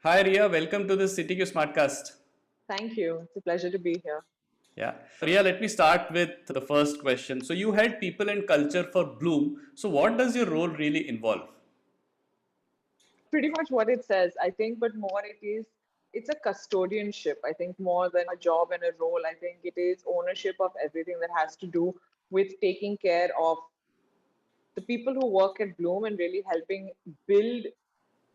Hi Ria, welcome to the CTQ SmartCast. Thank you. It's a pleasure to be here. Yeah, Ria, let me start with the first question. So you had people and culture for Bloom. So what does your role really involve? Pretty much what it says, I think, but more it's a custodianship. I think more than a job and a role, I think it is ownership of everything that has to do with taking care of the people who work at Bloom and really helping build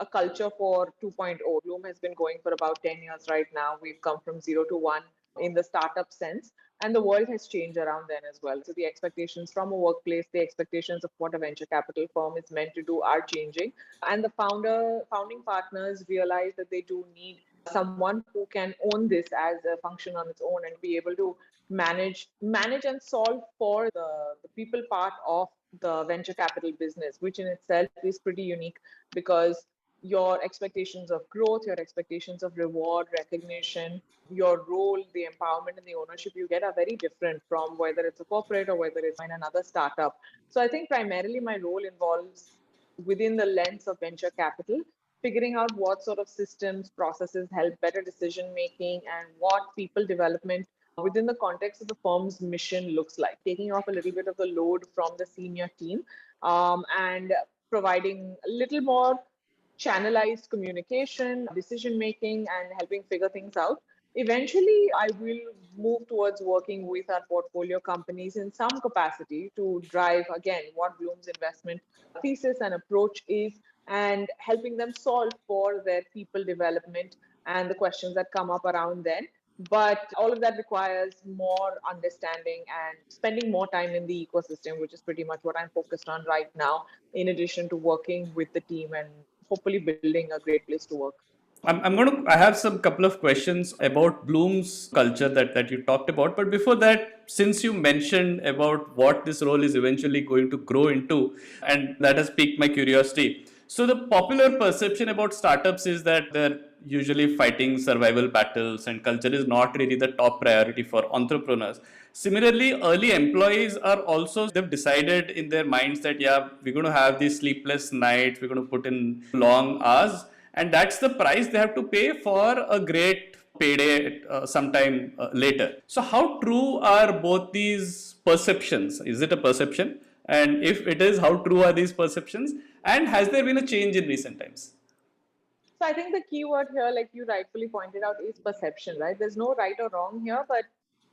a culture for 2.0. Bloom has been going for about 10 years right now. We've come from zero to one in the startup sense, and the world has changed around then as well. So the expectations from a workplace, the expectations of what a venture capital firm is meant to do are changing. And the founding partners realize that they do need someone who can own this as a function on its own and be able to manage and solve for the people part of the venture capital business, which in itself is pretty unique because your expectations of growth, your expectations of reward, recognition, your role, the empowerment and the ownership you get are very different from whether it's a corporate or whether it's in another startup. So I think primarily my role involves within the lens of venture capital, figuring out what sort of systems, processes help better decision making and what people development within the context of the firm's mission looks like, taking off a little bit of the load from the senior team and providing a little more channelized communication, decision making, and helping figure things out. Eventually, I will move towards working with our portfolio companies in some capacity to drive, again, what Bloom's investment thesis and approach is and helping them solve for their people development and the questions that come up around then. But all of that requires more understanding and spending more time in the ecosystem, which is pretty much what I'm focused on right now, in addition to working with the team and hopefully building a great place to work. I have some couple of questions about Bloom's culture that you talked about. But before that, since you mentioned about what this role is eventually going to grow into, and that has piqued my curiosity. So the popular perception about startups is that they're usually fighting survival battles and culture is not really the top priority for entrepreneurs. Similarly, early employees are also, they've decided in their minds that, yeah, we're going to have these sleepless nights, we're going to put in long hours, and that's the price they have to pay for a great payday sometime later. So how true are both these perceptions? Is it a perception? And if it is, how true are these perceptions? And has there been a change in recent times? So I think the key word here, like you rightfully pointed out, is perception, right? There's no right or wrong here, but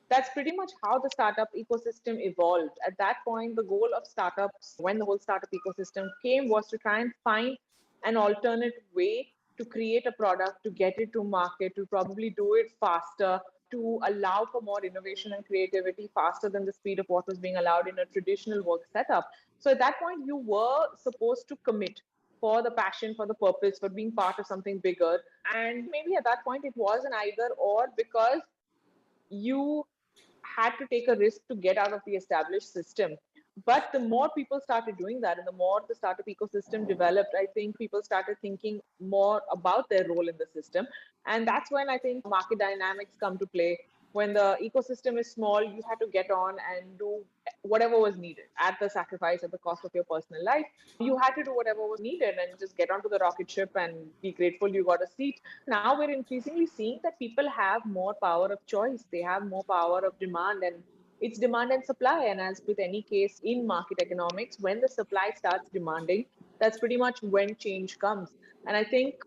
that's pretty much how the startup ecosystem evolved. At that point, the goal of startups, when the whole startup ecosystem came, was to try and find an alternate way to create a product, to get it to market, to probably do it faster, to allow for more innovation and creativity faster than the speed of what was being allowed in a traditional work setup. So at that point, you were supposed to commit for the passion, for the purpose, for being part of something bigger. And maybe at that point, it was an either or because you had to take a risk to get out of the established system. But the more people started doing that and the more the startup ecosystem developed, I think people started thinking more about their role in the system. And that's when I think market dynamics come to play. When the ecosystem is small, you had to get on and do whatever was needed at the sacrifice, at the cost of your personal life. You had to do whatever was needed and just get onto the rocket ship and be grateful you got a seat. Now we're increasingly seeing that people have more power of choice, they have more power of demand, and it's demand and supply. And as with any case in market economics, when the supply starts demanding, that's pretty much when change comes. And I think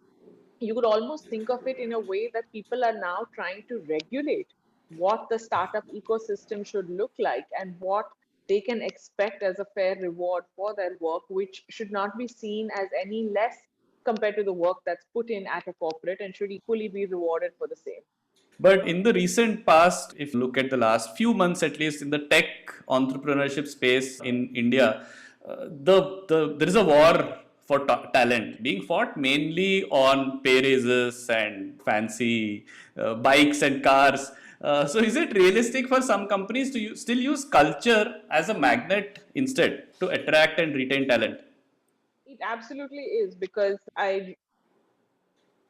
you could almost think of it in a way that people are now trying to regulate what the startup ecosystem should look like and what they can expect as a fair reward for their work, which should not be seen as any less compared to the work that's put in at a corporate and should equally be rewarded for the same. But in the recent past, if you look at the last few months, at least in the tech entrepreneurship space in India, there is a war for talent being fought mainly on pay raises and fancy bikes and cars. So, is it realistic for some companies to still use culture as a magnet instead to attract and retain talent? It absolutely is because I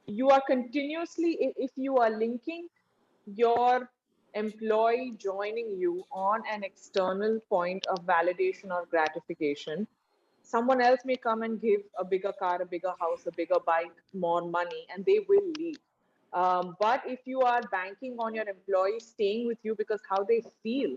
you are continuously, if you are linking your employee joining you on an external point of validation or gratification, Someone else may come and give a bigger car, a bigger house, a bigger bike, more money, and they will leave. But if you are banking on your employees staying with you because how they feel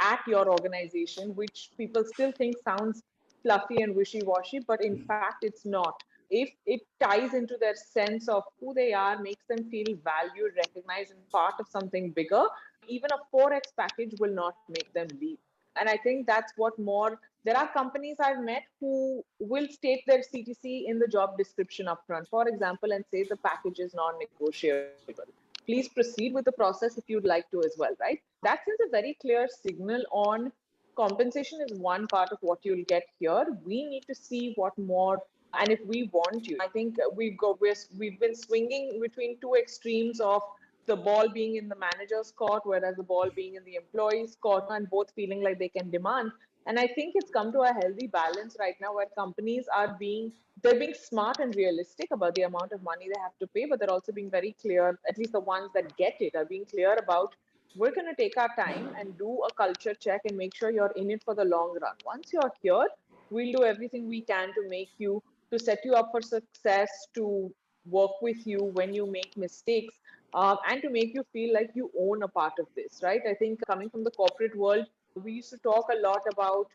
at your organization, which people still think sounds fluffy and wishy-washy, but in fact it's not. If it ties into their sense of who they are, makes them feel valued, recognized, and part of something bigger, even a 4x package will not make them leave. And I think that's what more. There are companies I've met who will state their CTC in the job description upfront, for example, and say the package is non-negotiable. Please proceed with the process if you'd like to as well, right? That sends a very clear signal on compensation is one part of what you'll get here. We need to see what more, and if we want you. I think we've been swinging between two extremes of the ball being in the manager's court, whereas the ball being in the employee's court, and both feeling like they can demand. And I think it's come to a healthy balance right now where companies are they're being smart and realistic about the amount of money they have to pay, but they're also being very clear, at least the ones that get it are being clear about, we're going to take our time and do a culture check and make sure you're in it for the long run. Once you're here, we'll do everything we can to make you, to set you up for success, to work with you when you make mistakes, and to make you feel like you own a part of this, right? I think coming from the corporate world, we used to talk a lot about,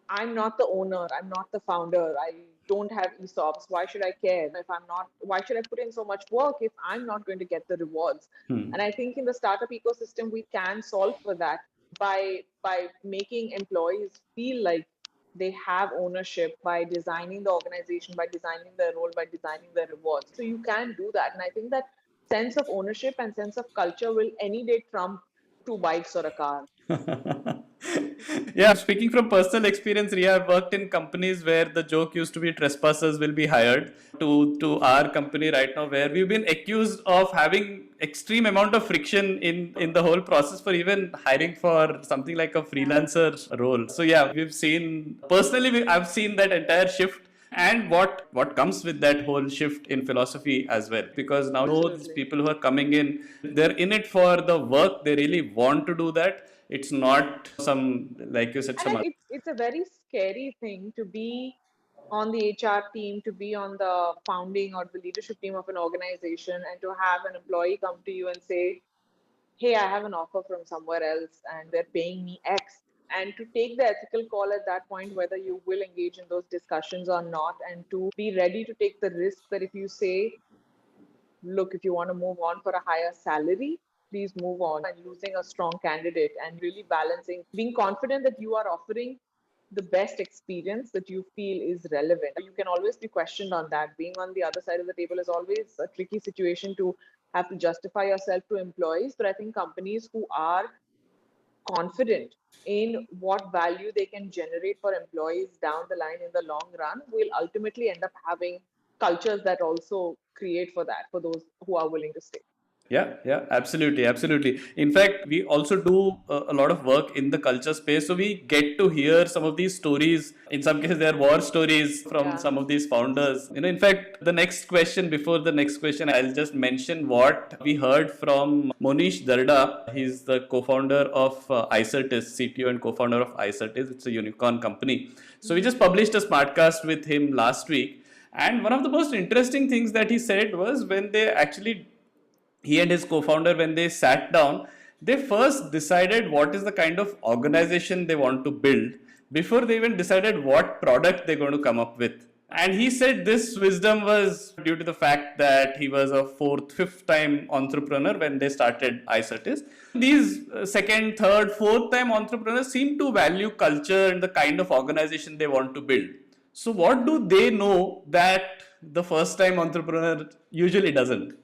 I'm not the owner, I'm not the founder, I don't have ESOPs. Why should I care if I'm not? Why should I put in so much work if I'm not going to get the rewards? And I think in the startup ecosystem, we can solve for that by making employees feel like they have ownership, by designing the organization, by designing their role, by designing their rewards. So you can do that. And I think that sense of ownership and sense of culture will any day trump two bikes or a car. Yeah, speaking from personal experience, Ria, I've worked in companies where the joke used to be trespassers will be hired to our company right now, where we've been accused of having extreme amount of friction in the whole process for even hiring for something like a freelancer role. So yeah, we've seen personally, I've seen that entire shift and what comes with that whole shift in philosophy as well, because now those Absolutely. people who are coming in, they're in it for the work, they really want to do that. It's not some, like you said, And some other. it's a very scary thing to be on the HR team, to be on the founding or the leadership team of an organization, and to have an employee come to you and say, hey, I have an offer from somewhere else and they're paying me X. And to take the ethical call at that point, whether you will engage in those discussions or not, and to be ready to take the risk that if you say, look, if you want to move on for a higher salary, please move on, and losing a strong candidate, and really balancing, being confident that you are offering the best experience that you feel is relevant. You can always be questioned on that. Being on the other side of the table is always a tricky situation to have to justify yourself to employees. But I think companies who are confident in what value they can generate for employees down the line in the long run will ultimately end up having cultures that also create for that, for those who are willing to stay. Yeah, yeah, absolutely, absolutely. In fact, we also do a lot of work in the culture space. So we get to hear some of these stories. In some cases, they are war stories from Yeah. some of these founders. In fact, the next question, before the next question, I'll just mention what we heard from Monish Darda. He's the co-founder of iCertis, CTO and co-founder of iCertis. It's a unicorn company. So we just published a SmartCast with him last week. And one of the most interesting things that he said was when they actually, he and his co-founder, when they sat down, they first decided what is the kind of organization they want to build before they even decided what product they're going to come up with. And he said this wisdom was due to the fact that he was a fifth time entrepreneur when they started iCertis. These second, third, fourth time entrepreneurs seem to value culture and the kind of organization they want to build. So what do they know that the first time entrepreneur usually doesn't?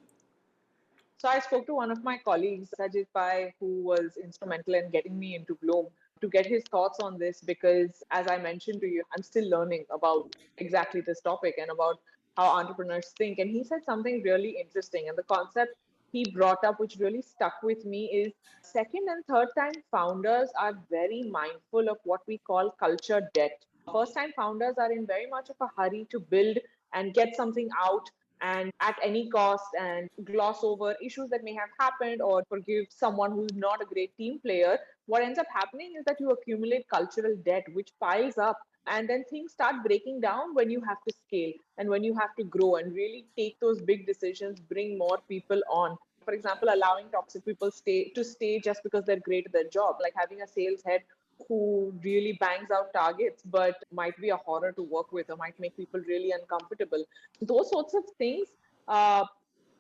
So I spoke to one of my colleagues, Sajid Pai, who was instrumental in getting me into Bloom, to get his thoughts on this because, as I mentioned to you, I'm still learning about exactly this topic and about how entrepreneurs think. And he said something really interesting. And the concept he brought up, which really stuck with me, is second and third time founders are very mindful of what we call culture debt. First time founders are in very much of a hurry to build and get something out and at any cost, and gloss over issues that may have happened or forgive someone who's not a great team player. What ends up happening is that you accumulate cultural debt, which piles up And then things start breaking down when you have to scale and when you have to grow and really take those big decisions, bring more people on. For example, allowing toxic people stay just because they're great at their job, like having a sales head who really bangs out targets but might be a horror to work with or might make people really uncomfortable. Those sorts of things, uh,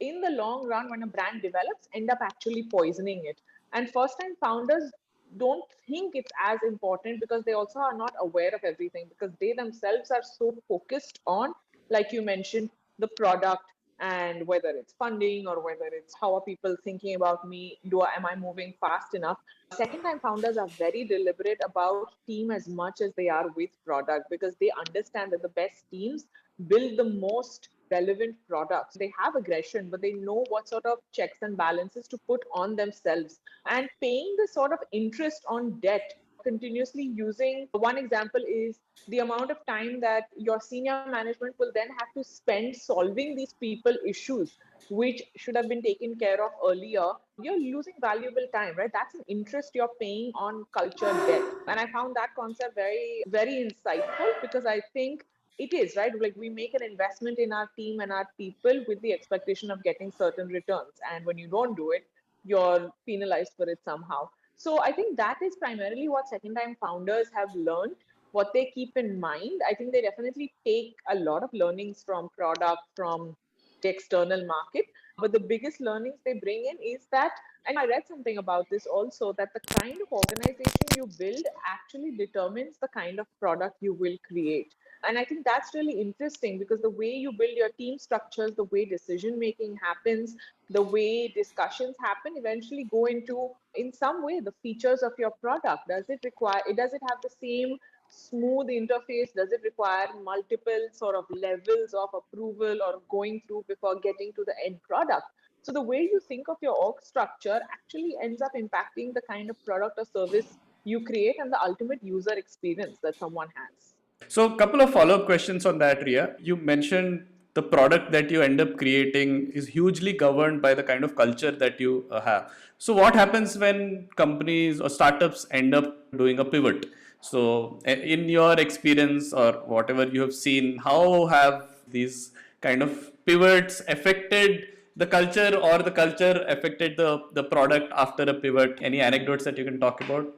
in the long run, when a brand develops, end up actually poisoning it. And first time founders don't think it's as important because they also are not aware of everything, because they themselves are so focused on, like you mentioned, the product, and whether it's funding or whether it's how are people thinking about me, am I moving fast enough. Second time founders are very deliberate about team as much as they are with product, because they understand that the best teams build the most relevant products. They have aggression, but they know what sort of checks and balances to put on themselves. And paying the sort of interest on debt, continuously using, one example is the amount of time that your senior management will then have to spend solving these people issues, which should have been taken care of earlier. You're losing valuable time, right? That's an interest you're paying on culture debt. And I found that concept very, very insightful, because I think it is, right? Like, we make an investment in our team and our people with the expectation of getting certain returns. And when you don't do it, you're penalized for it somehow. So I think that is primarily what second time founders have learned, what they keep in mind. I think they definitely take a lot of learnings from product, from the external market. But the biggest learnings they bring in is that, and I read something about this also, that the kind of organization you build actually determines the kind of product you will create. And I think that's really interesting, because the way you build your team structures, the way decision making happens, the way discussions happen, eventually go into, in some way, the features of your product. Does it have the same smooth interface? Does it require multiple sort of levels of approval or going through before getting to the end product? So the way you think of your org structure actually ends up impacting the kind of product or service you create and the ultimate user experience that someone has. So, a couple of follow up questions on that, Ria. You mentioned the product that you end up creating is hugely governed by the kind of culture that you have. So, what happens when companies or startups end up doing a pivot? So, in your experience or whatever you have seen, how have these kind of pivots affected the culture, or the culture affected the product after a pivot? Any anecdotes that you can talk about?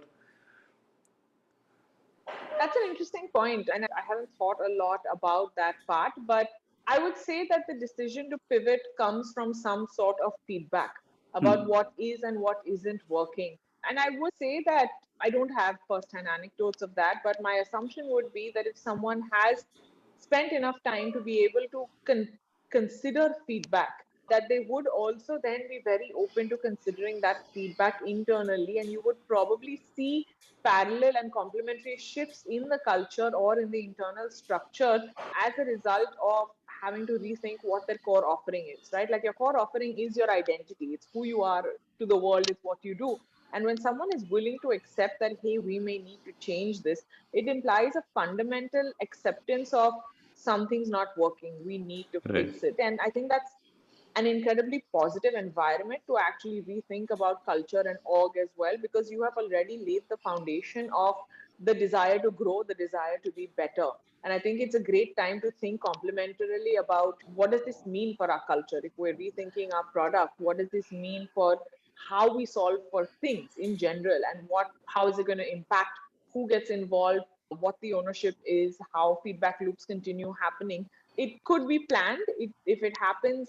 That's an interesting point, and I haven't thought a lot about that part, but I would say that the decision to pivot comes from some sort of feedback about Hmm. what is and what isn't working. And I would say that I don't have first-hand anecdotes of that, but my assumption would be that if someone has spent enough time to be able to consider feedback, that they would also then be very open to considering that feedback internally, and you would probably see parallel and complementary shifts in the culture or in the internal structure as a result of having to rethink what their core offering is, right? Like, your core offering is your identity, it's who you are to the world, it's what you do. And when someone is willing to accept that, hey, we may need to change this, it implies a fundamental acceptance of something's not working, we need to Right. fix it. And I think that's an incredibly positive environment to actually rethink about culture and org as well, because you have already laid the foundation of the desire to grow, the desire to be better. And I think it's a great time to think complementarily about, what does this mean for our culture? If we're rethinking our product, what does this mean for how we solve for things in general, and how is it going to impact who gets involved, what the ownership is, how feedback loops continue happening. It could be planned. If it happens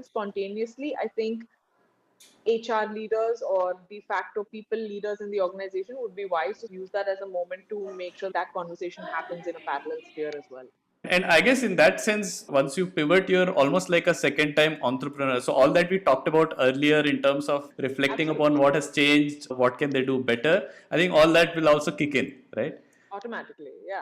spontaneously, I think HR leaders or de facto people leaders in the organization would be wise to use that as a moment to make sure that conversation happens in a parallel sphere as well. And I guess in that sense, once you pivot, you're almost like a second time entrepreneur. So, all that we talked about earlier in terms of reflecting upon Absolutely. what has changed, what can they do better, I think all that will also kick in, right? Automatically, yeah.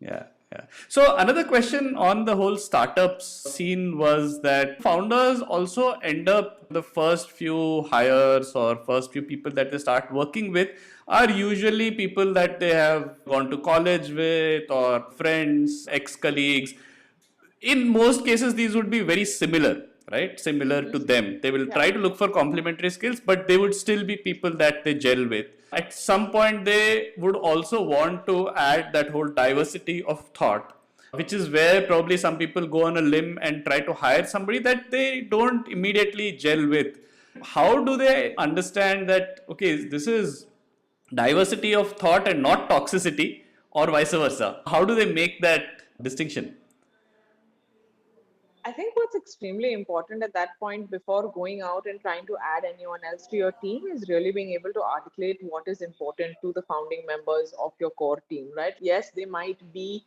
Yeah, yeah. So another question on the whole startups scene was that founders also end up, the first few hires or first few people that they start working with are usually people that they have gone to college with or friends, ex-colleagues. In most cases, these would be very similar, right? Similar Mm-hmm. to them. They will Yeah. try to look for complementary skills, but they would still be people that they gel with. At some point they would also want to add that whole diversity of thought, which is where probably some people go on a limb and try to hire somebody that they don't immediately gel with. How do they understand that, okay, this is diversity of thought and not toxicity, or vice versa? How do they make that distinction? I think what's extremely important at that point before going out and trying to add anyone else to your team is really being able to articulate what is important to the founding members of your core team, right? Yes, they might be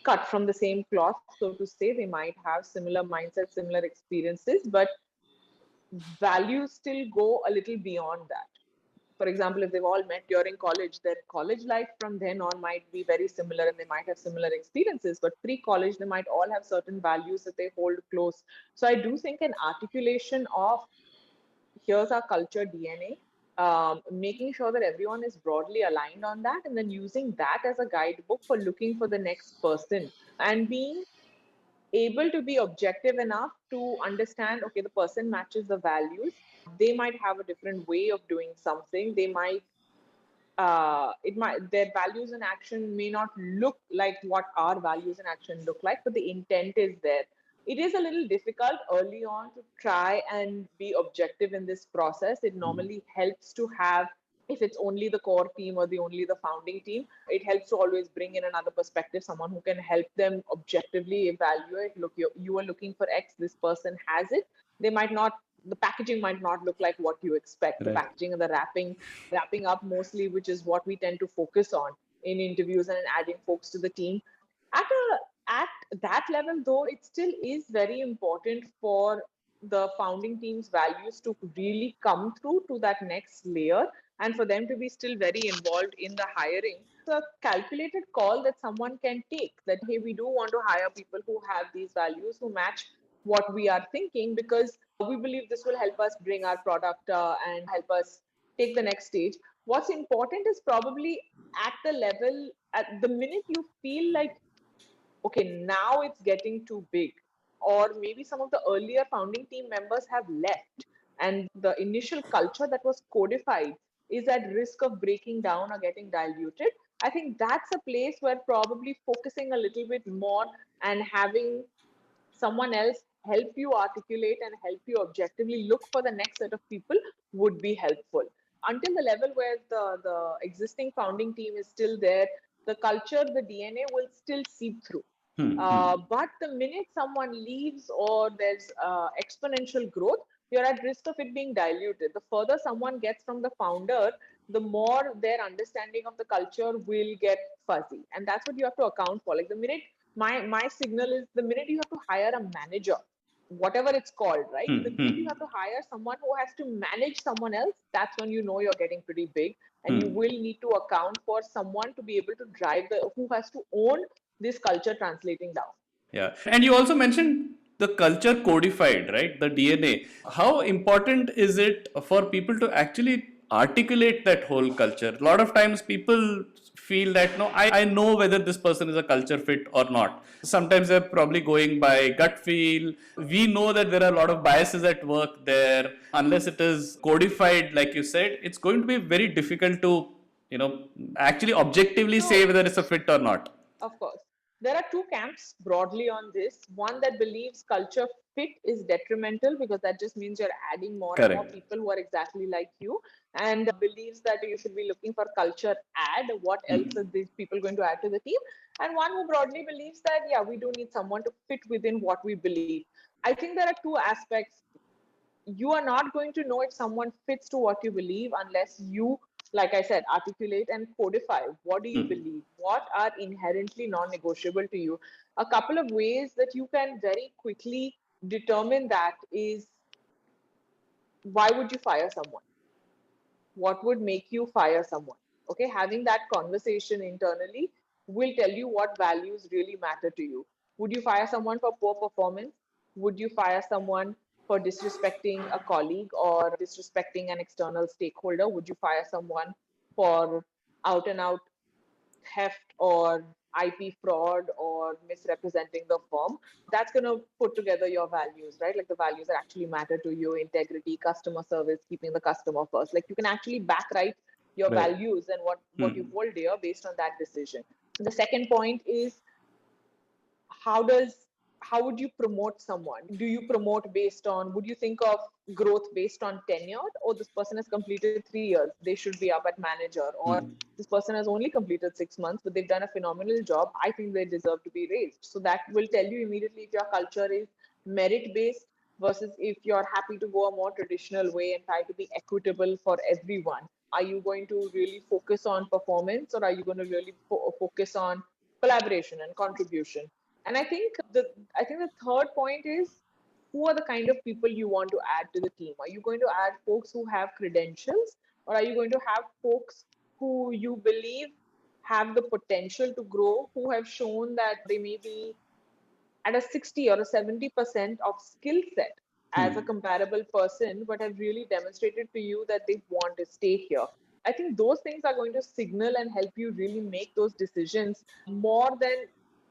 cut from the same cloth, so to say. They might have similar mindsets, similar experiences, but values still go a little beyond that. For example, if they've all met during college, their college life from then on might be very similar and they might have similar experiences. But pre college, they might all have certain values that they hold close. So I do think an articulation of here's our culture DNA, making sure that everyone is broadly aligned on that, and then using that as a guidebook for looking for the next person and being able to be objective enough to understand, okay, the person matches the values. They might have a different way of doing something. They might it might their values and action may not look like what our values and action look like, but the intent is there. It is a little difficult early on to try and be objective in this process. It normally helps to have, if it's only the core team or the only the founding team, it helps to always bring in another perspective, someone who can help them objectively evaluate, look, you are looking for X, this person has it. They might not, the packaging might not look like what you expect, the Right. packaging and the wrapping up mostly, which is what we tend to focus on in interviews and adding folks to the team. At that level, though, it still is very important for the founding team's values to really come through to that next layer and for them to be still very involved in the hiring. It's a calculated call that someone can take that, hey, we do want to hire people who have these values, who match what we are thinking, because we believe this will help us bring our product and help us take the next stage. What's important is probably at the level, at the minute you feel like, okay, now it's getting too big, or maybe some of the earlier founding team members have left, and the initial culture that was codified is at risk of breaking down or getting diluted. I think that's a place where probably focusing a little bit more and having someone else help you articulate and help you objectively look for the next set of people would be helpful. Until the level where the existing founding team is still there, the culture, the DNA will still seep through. But the minute someone leaves or there's exponential growth, you're at risk of it being diluted. The further someone gets from the founder, the more their understanding of the culture will get fuzzy. And that's what you have to account for. Like the minute my signal is the minute you have to hire a manager, whatever it's called, right? The minute you have to hire someone who has to manage someone else, that's when you know you're getting pretty big. And you will need to account for someone to be able to drive who has to own this culture translating down. Yeah. And you also mentioned the culture codified, right? The DNA. How important is it for people to actually articulate that whole culture? A lot of times people feel that, no, I know whether this person is a culture fit or not. Sometimes they're probably going by gut feel. We know that there are a lot of biases at work there. Unless it is codified, like you said, it's going to be very difficult to, you know, actually objectively say So, whether it's a fit or not. of course, there are two camps broadly on this. One that believes culture fit is detrimental because that just means you're adding more and more Correct. people who are exactly like you, and believes that you should be looking for culture add. What else are these people going to add to the team? And one who broadly believes that, yeah, we do need someone to fit within what we believe. I think there are two aspects. You are not going to know if someone fits to what you believe unless you, like I said, articulate and codify what do you believe, what are inherently non-negotiable to you. A couple of ways that you can very quickly determine that is, why would you fire someone? What would make you fire someone? Okay, having that conversation internally will tell you what values really matter to you. Would you fire someone for poor performance? Would you fire someone for disrespecting a colleague or disrespecting an external stakeholder? Would you fire someone for out and out theft or IP fraud or misrepresenting the firm? That's going to put together your values, right? Like the values that actually matter to you: integrity, customer service, keeping the customer first. Like you can actually back write your Right. values and what you hold dear based on that decision. The second point is, how does how would you promote someone? Do you promote based on, would you think of growth based on tenure, or this person has completed 3 years, they should be up at manager, or this person has only completed 6 months but they've done a phenomenal job, I think they deserve to be raised. So that will tell you immediately if your culture is merit based versus if you're happy to go a more traditional way and try to be equitable for everyone. Are you going to really focus on performance, or are you going to really focus on collaboration and contribution? And I think the third point is, who are the kind of people you want to add to the team? Are you going to add folks who have credentials, or are you going to have folks who you believe have the potential to grow, who have shown that they may be at a 60 or a 70% of skill set as a comparable person, but have really demonstrated to you that they want to stay here? I think those things are going to signal and help you really make those decisions more than,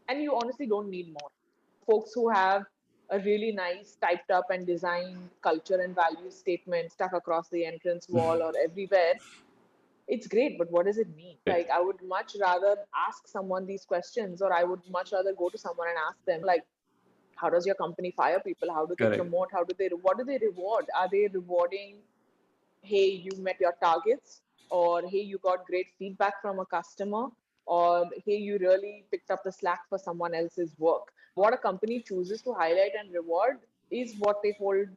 and you honestly don't need more. Folks who have a really nice typed up and designed culture and value statement stuck across the entrance wall or everywhere, it's great, but what does it mean? Like, I would much rather ask someone these questions, or I would much rather go to someone and ask them, like, how does your company fire people? How do they Correct. promote? What do they reward? Are they rewarding, hey, you met your targets, or hey, you got great feedback from a customer, or hey, you really picked up the slack for someone else's work? What a company chooses to highlight and reward is what they hold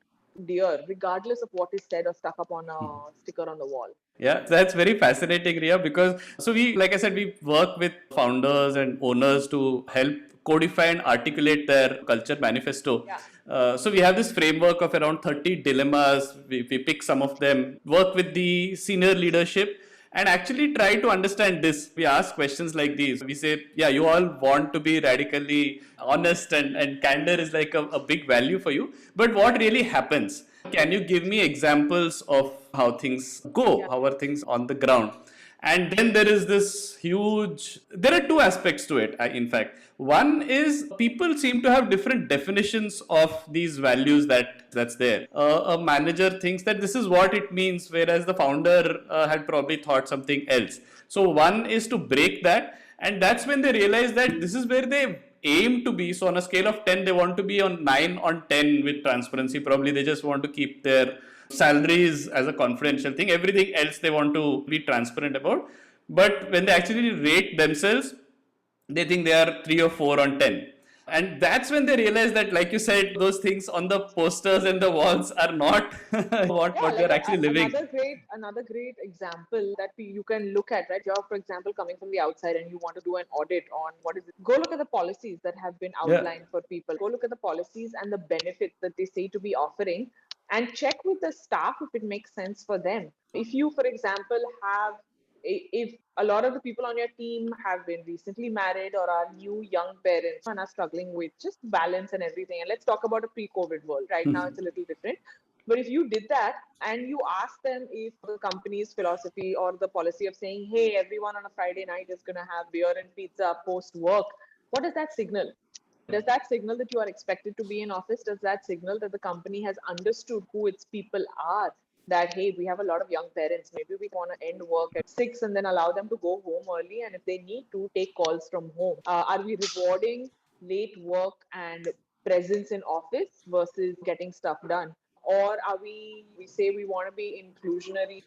dear, regardless of what is said or stuck up on a sticker on the wall. Yeah, that's very fascinating, Ria, because so we, like I said, we work with founders and owners to help codify and articulate their culture manifesto. Yeah. So we have this framework of around 30 dilemmas. We pick some of them, work with the senior leadership, and actually try to understand this. We ask questions like these. We say, yeah, you all want to be radically honest, and candor is like a big value for you. But what really happens? Can you give me examples of how things go? Yeah. How are things on the ground? And then there is this huge, there are two aspects to it, in fact. One is people seem to have different definitions of these values that's there. A manager thinks that this is what it means, whereas the founder had probably thought something else. So one is to break that, and that's when they realize that this is where they aim to be. So on a scale of 10, they want to be on 9 on 10 with transparency. Probably they just want to keep their salaries as a confidential thing. Everything else they want to be transparent about. But when they actually rate themselves, they think they are 3 or 4 on 10. And that's when they realize that, like you said, those things on the posters and the walls are not Yeah, what like they're actually living. another great example that you can look at, right? You're, for example, coming from the outside and you want to do an audit on what is it. Go look at the policies that have been Yeah. outlined for people. Go look at the policies and the benefits that they say to be offering, and check with the staff if it makes sense for them. If you, for example, have if a lot of the people on your team have been recently married or are new young parents and are struggling with just balance and everything, and let's talk about a pre-COVID world. Right now, it's a little different. But if you did that and you ask them if the company's philosophy or the policy of saying, hey, everyone on a Friday night is going to have beer and pizza post work, what does that signal? Does that signal that you are expected to be in office? Does that signal that the company has understood who its people are? That, hey, we have a lot of young parents. Maybe we want to end work at 6 and then allow them to go home early. And if they need to, take calls from home. Are we rewarding late work and presence in office versus getting stuff done? Or are we say we want to be inclusionary?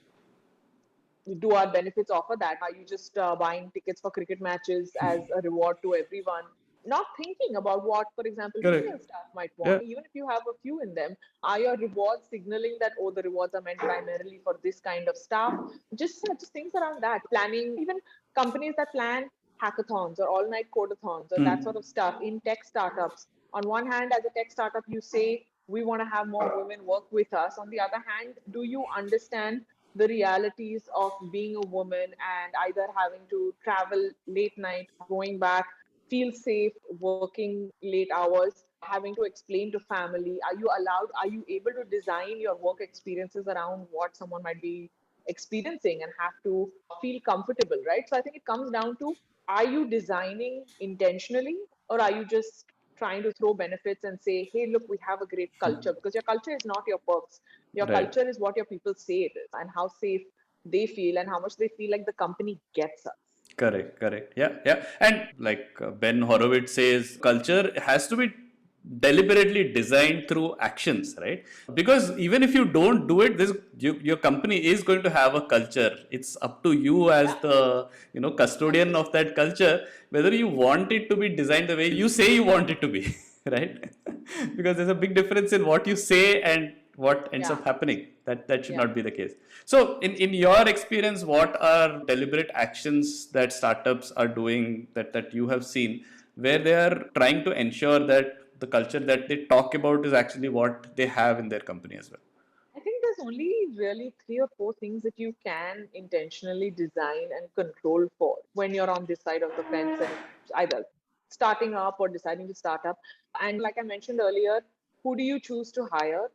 Do our benefits offer that? Are you just buying tickets for cricket matches as a reward to everyone? Not thinking about what, for example, Correct. female staff might Yeah. want, even if you have a few in them. Are your rewards signaling that, oh, the rewards are meant primarily for this kind of staff? Just things around that. Planning, even companies that plan hackathons or all night codathons or that sort of stuff in tech startups. On one hand, as a tech startup, you say, we want to have more women work with us. On the other hand, do you understand the realities of being a woman and either having to travel late night, going back, feel safe, working late hours, having to explain to family? Are you allowed, are you able to design your work experiences around what someone might be experiencing and have to feel comfortable, right? So I think it comes down to, are you designing intentionally, or are you just trying to throw benefits and say, hey, look, we have a great culture? Because your culture is not your perks. Your Right. culture is what your people say it is and how safe they feel and how much they feel like the company gets us. Correct, correct. Yeah, yeah. And like Ben Horowitz says, culture has to be deliberately designed through actions, right? Because even if you don't do it, your company is going to have a culture. It's up to you as Yeah, the custodian of that culture whether you want it to be designed the way you say you want it to be, right? Because there's a big difference in what you say and what ends yeah, up happening. That should yeah. not be the case. So in your experience, what are deliberate actions that startups are doing that you have seen where they are trying to ensure that the culture that they talk about is actually what they have in their company as well? I think there's only really 3 or 4 things that you can intentionally design and control for when you're on this side of the fence and either starting up or deciding to start up. And like I mentioned earlier, who do you choose to hire?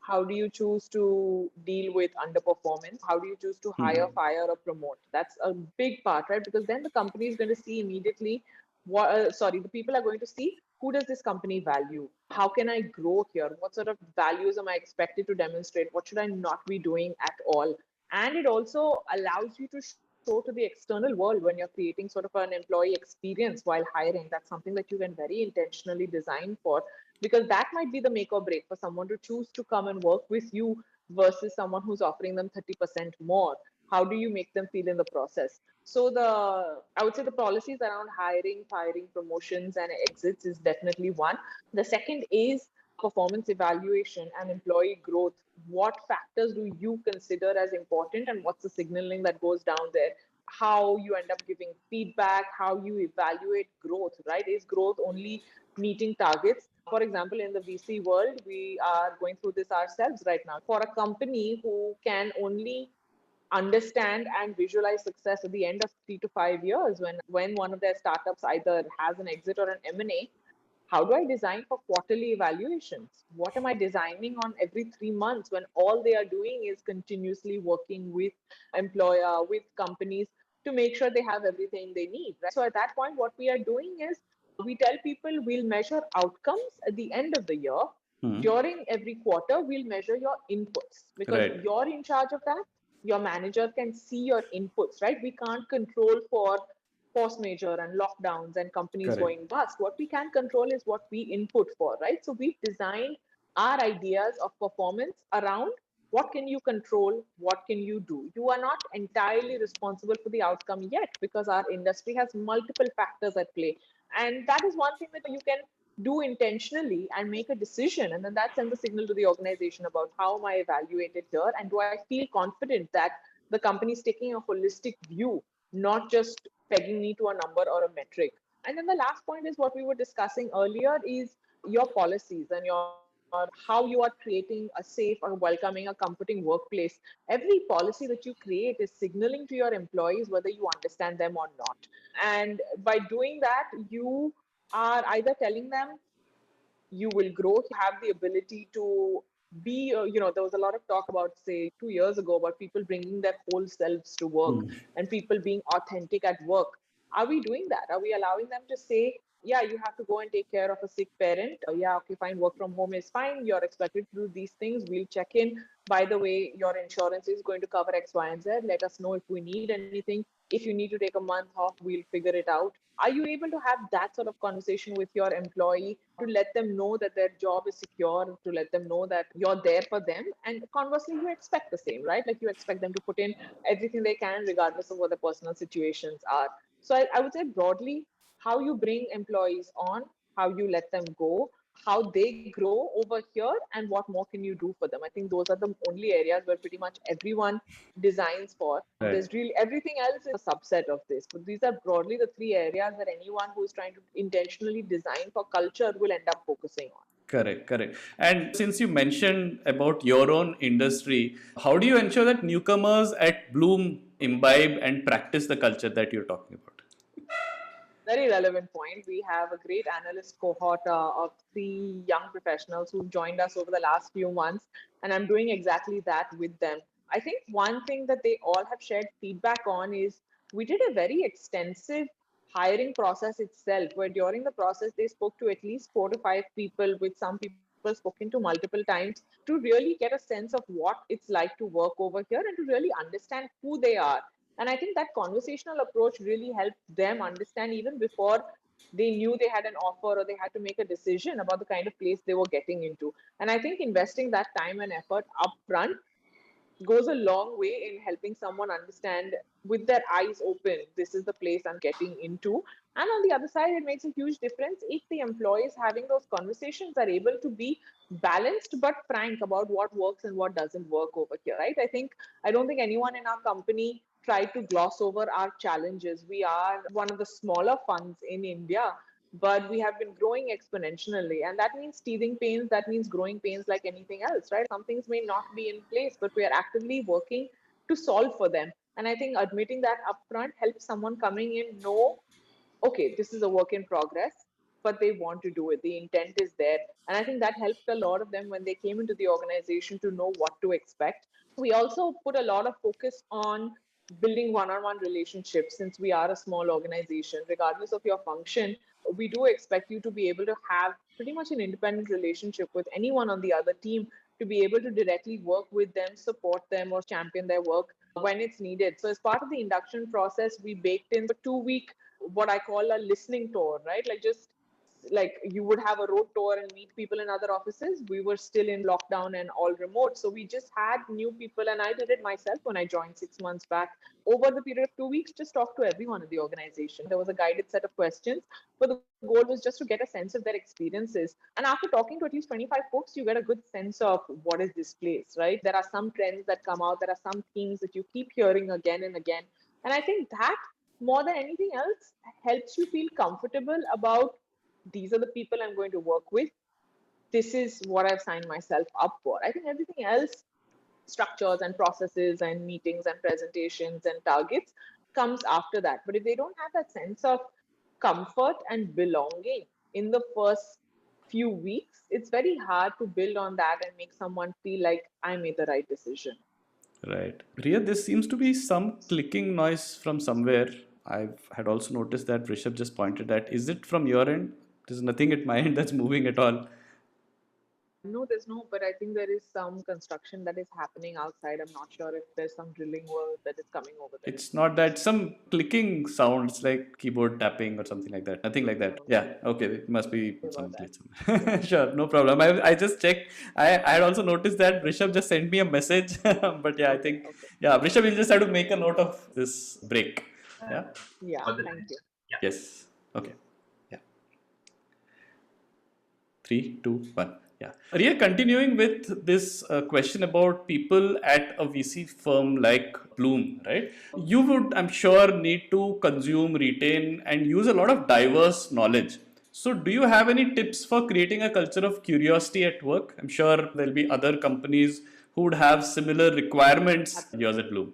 How do you choose to deal with underperformance? How do you choose to hire, Hmm. fire, or promote? That's a big part, right? Because then the company is going to see immediately what, the people are going to see who does this company value? How can I grow here? What sort of values am I expected to demonstrate? What should I not be doing at all? And it also allows you to show to the external world when you're creating sort of an employee experience while hiring. That's something that you can very intentionally design for, because that might be the make or break for someone to choose to come and work with you versus someone who's offering them 30% more. How do you make them feel in the process? So I would say the policies around hiring, firing, promotions, and exits is definitely one. The second is performance evaluation and employee growth. What factors do you consider as important, and what's the signaling that goes down there? How you end up giving feedback, how you evaluate growth, right? Is growth only meeting targets? For example, in the VC world, we are going through this ourselves right now. For a company who can only understand and visualize success at the end of 3 to 5 years when one of their startups either has an exit or an M&A, how do I design for quarterly evaluations? What am I designing on every 3 months when all they are doing is continuously working with employer, with companies to make sure they have everything they need, right? So at that point, what we are doing is we tell people we'll measure outcomes at the end of the year. Hmm. During every quarter, we'll measure your inputs because Right. you're in charge of that. Your manager can see your inputs, right? We can't control for force majeure and lockdowns and companies Correct. going bust. What we can control is what we input for, right? So we've designed our ideas of performance around what can you control, what can you do. You are not entirely responsible for the outcome yet because our industry has multiple factors at play. And that is one thing that you can do intentionally and make a decision. And then that sends a signal to the organization about how am I evaluated here and do I feel confident that the company is taking a holistic view, not just pegging me to a number or a metric. And then the last point is what we were discussing earlier is your policies and your how you are creating a safe or welcoming, a comforting workplace. Every policy that you create is signaling to your employees whether you understand them or not. And by doing that, you are either telling them you will grow, you have the ability to be, there was a lot of talk about, say, 2 years ago about people bringing their whole selves to work Hmm. and people being authentic at work. Are we doing that? Are we allowing them to say, yeah, you have to go and take care of a sick parent? Yeah, okay, fine, work from home is fine. You're expected to do these things. We'll check in. By the way, your insurance is going to cover X, Y, and Z. Let us know if we need anything. If you need to take a month off, we'll figure it out. Are you able to have that sort of conversation with your employee to let them know that their job is secure, to let them know that you're there for them? And conversely, you expect the same, right? Like you expect them to put in everything they can, regardless of what their personal situations are. So I would say broadly, how you bring employees on, how you let them go, how they grow over here, and what more can you do for them. I think those are the only areas where pretty much everyone designs for. Right. There's really everything else is a subset of this, but these are broadly the 3 areas that anyone who is trying to intentionally design for culture will end up focusing on. Correct, correct. And since you mentioned about your own industry, how do you ensure that newcomers at Bloom imbibe and practice the culture that you're talking about? Very relevant point. We have a great analyst cohort of 3 young professionals who've joined us over the last few months, and I'm doing exactly that with them. I think one thing that they all have shared feedback on is we did a very extensive hiring process itself, where during the process they spoke to at least 4 to 5 people, with some people people, spoken to multiple times to really get a sense of what it's like to work over here and to really understand who they are. And I think that conversational approach really helped them understand even before they knew they had an offer or they had to make a decision about the kind of place they were getting into. And I think investing that time and effort upfront goes a long way in helping someone understand with their eyes open, this is the place I'm getting into. And on the other side, it makes a huge difference if the employees having those conversations are able to be balanced but frank about what works and what doesn't work over here, right? I don't think anyone in our company tried to gloss over our challenges. We are one of the smaller funds in India, but we have been growing exponentially. And that means teething pains, that means growing pains like anything else, right? Some things may not be in place, but we are actively working to solve for them. And I think admitting that upfront helps someone coming in know, okay, this is a work in progress, but they want to do it. The intent is there. And I think that helped a lot of them when they came into the organization to know what to expect. We also put a lot of focus on building one-on-one relationships. Since we are a small organization, regardless of your function, we do expect you to be able to have pretty much an independent relationship with anyone on the other team, to be able to directly work with them, support them, or champion their work when it's needed. So as part of the induction process, we baked in the 2 week, what I call a listening tour, right? Like just like you would have a road tour and meet people in other offices. We were still in lockdown and all remote. So we just had new people, and I did it myself when I joined 6 months back. Over the period of 2 weeks, just talk to everyone in the organization. There was a guided set of questions, but the goal was just to get a sense of their experiences. And after talking to at least 25 folks, you get a good sense of what is this place, right? There are some trends that come out, there are some themes that you keep hearing again and again. And I think that more than anything else helps you feel comfortable about, these are the people I'm going to work with. This is what I've signed myself up for. I think everything else, structures and processes and meetings and presentations and targets, comes after that. But if they don't have that sense of comfort and belonging in the first few weeks, it's very hard to build on that and make someone feel like I made the right decision. Right. Ria, there seems to be some clicking noise from somewhere. I've had also noticed that Rishabh just pointed at. Is it from your end? There's nothing at my end that's moving at all. No, there's no, but I think there is some construction that is happening outside. I'm not sure if there's some drilling work that is coming over there. It's not that. Some clicking sounds like keyboard tapping or something like that. Nothing like that. Yeah. Okay. It must be Sorry some about that. glitch. Sure. No problem. I just checked. I had also noticed that Rishabh just sent me a message. But yeah, I Okay, think, okay. yeah, Rishabh will just have to make a note of this break. Yeah. Yeah, thank you. Yes. Okay. Yeah. 3, 2, 1. Yeah. Ria, continuing with this question about people at a VC firm like Blume, right? You would, I'm sure, need to consume, retain, and use a lot of diverse knowledge. So, do you have any tips for creating a culture of curiosity at work? I'm sure there'll be other companies who would have similar requirements yours at Blume.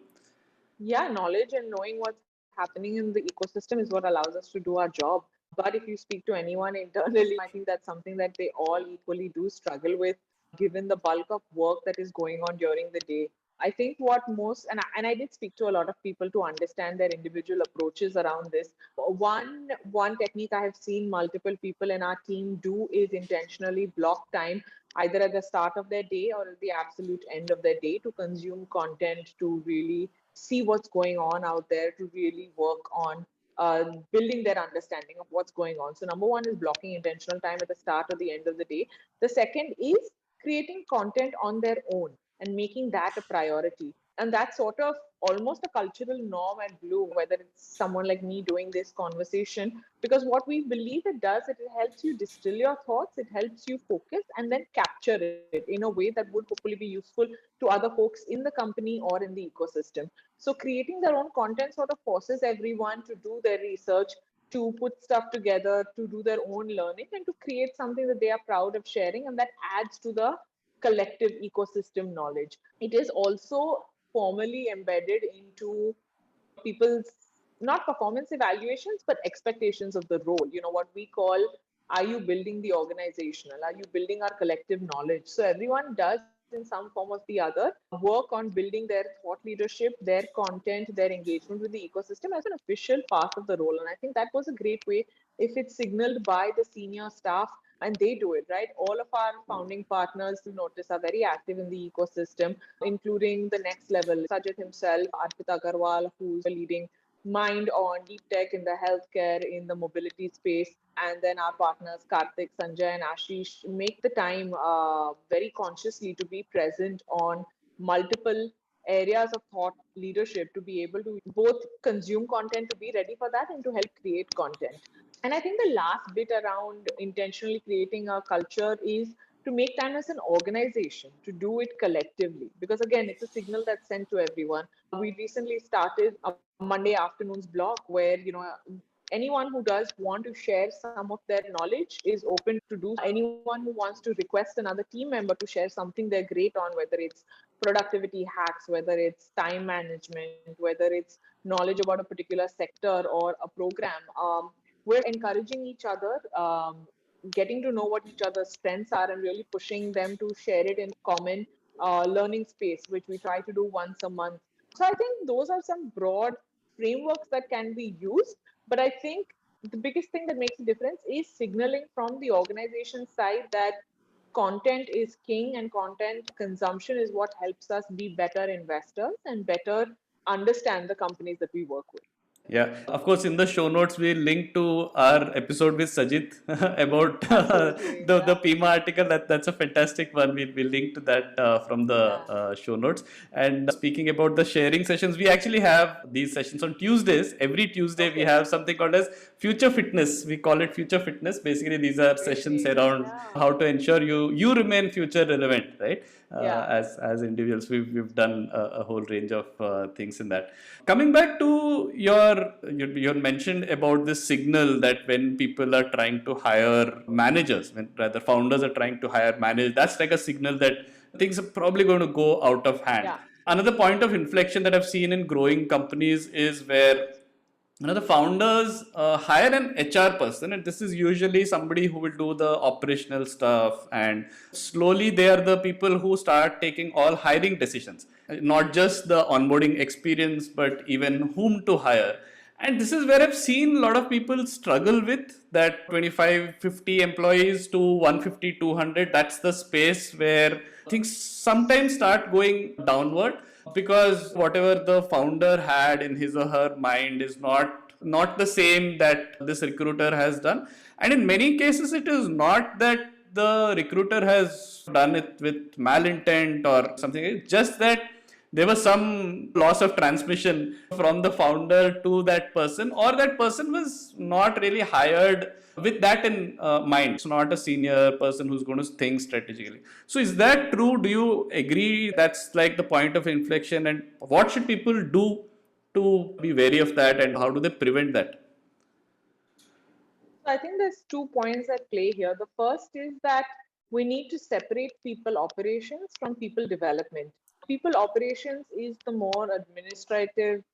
Yeah, knowledge and knowing what's happening in the ecosystem is what allows us to do our job. But if you speak to anyone internally, I think that's something that they all equally do struggle with, given the bulk of work that is going on during the day. I think what most, and I did speak to a lot of people to understand their individual approaches around this. One technique I have seen multiple people in our team do is intentionally block time either at the start of their day or at the absolute end of their day to consume content, to really see what's going on out there, to really work on building their understanding of what's going on. So, number one is blocking intentional time at the start or the end of the day. The second is creating content on their own and making that a priority. And that's sort of almost a cultural norm at Blume, whether it's someone like me doing this conversation, because what we believe it does, it helps you distill your thoughts, it helps you focus and then capture it in a way that would hopefully be useful to other folks in the company or in the ecosystem. So creating their own content sort of forces everyone to do their research, to put stuff together, to do their own learning, and to create something that they are proud of sharing, and that adds to the collective ecosystem knowledge. It is also formally embedded into people's not performance evaluations but expectations of the role. You know, what we call, are you building the organizational, are you building our collective knowledge? So everyone does in some form or the other work on building their thought leadership, their content, their engagement with the ecosystem as an official part of the role. And I think that was a great way, if it's signaled by the senior staff and they do it, right? All of our founding partners, you notice, are very active in the ecosystem, including the next level. Sajid himself, Arpita Agarwal, who's a leading mind on deep tech in the healthcare, in the mobility space. And then our partners, Karthik, Sanjay, and Ashish, make the time very consciously to be present on multiple areas of thought leadership to be able to both consume content, to be ready for that, and to help create content. And I think the last bit around intentionally creating a culture is to make time as an organization, to do it collectively. Because again, it's a signal that's sent to everyone. We recently started a Monday afternoons blog where, anyone who does want to share some of their knowledge is open to do. Anyone who wants to request another team member to share something they're great on, whether it's productivity hacks, whether it's time management, whether it's knowledge about a particular sector or a program, we're encouraging each other, getting to know what each other's strengths are, and really pushing them to share it in common learning space, which we try to do once a month. So I think those are some broad frameworks that can be used. But I think the biggest thing that makes a difference is signaling from the organization side that content is king, and content consumption is what helps us be better investors and better understand the companies that we work with. Yeah, of course, in the show notes, we link to our episode with Sajid about Absolutely. the Yeah. Pima article. That's a fantastic one. We link to that from the Yeah. show notes. And speaking about the sharing sessions, we actually have these sessions on Tuesdays. Every Tuesday, we Okay. have something called as Future Fitness. We call it Future Fitness. Basically, these are sessions Really? around Yeah. how to ensure you remain future relevant, right? Yeah. As individuals, we've done a whole range of things in that. Coming back to you mentioned about this signal that when people are trying to hire managers, when rather founders are trying to hire managers, that's like a signal that things are probably going to go out of hand. Yeah. Another point of inflection that I've seen in growing companies is where the founders hire an HR person, and this is usually somebody who will do the operational stuff. And slowly, they are the people who start taking all hiring decisions, not just the onboarding experience, but even whom to hire. And this is where I've seen a lot of people struggle with that 25, 50 employees to 150, 200. That's the space where things sometimes start going downward because whatever the founder had in his or her mind is not the same that this recruiter has done. And in many cases, it is not that the recruiter has done it with malintent or something. It's just that there was some loss of transmission from the founder to that person, or that person was not really hired with that in mind. It's not a senior person who's going to think strategically. So, is that true? Do you agree that's like the point of inflection? And what should people do to be wary of that, and how do they prevent that? So I think there's 2 points at play here. The first is that we need to separate people operations from people development. People operations is the more administrative,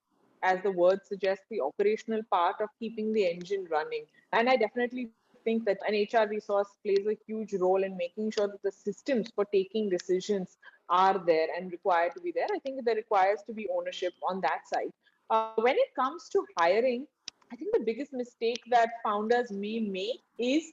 as the word suggests, the operational part of keeping the engine running. And I definitely think that an HR resource plays a huge role in making sure that the systems for taking decisions are there and required to be there. I think there requires to be ownership on that side. When it comes to hiring, I think the biggest mistake that founders may make is,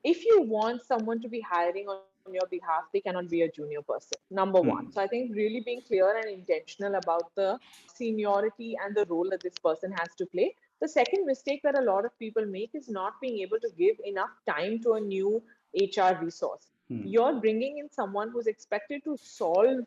if you want someone to be hiring on your behalf, they cannot be a junior person. Number one. So I Hmm. think really being clear and intentional about the seniority and the role that this person has to play. The second mistake that a lot of people make is not being able to give enough time to a new HR resource. You're bringing in someone who's expected to solve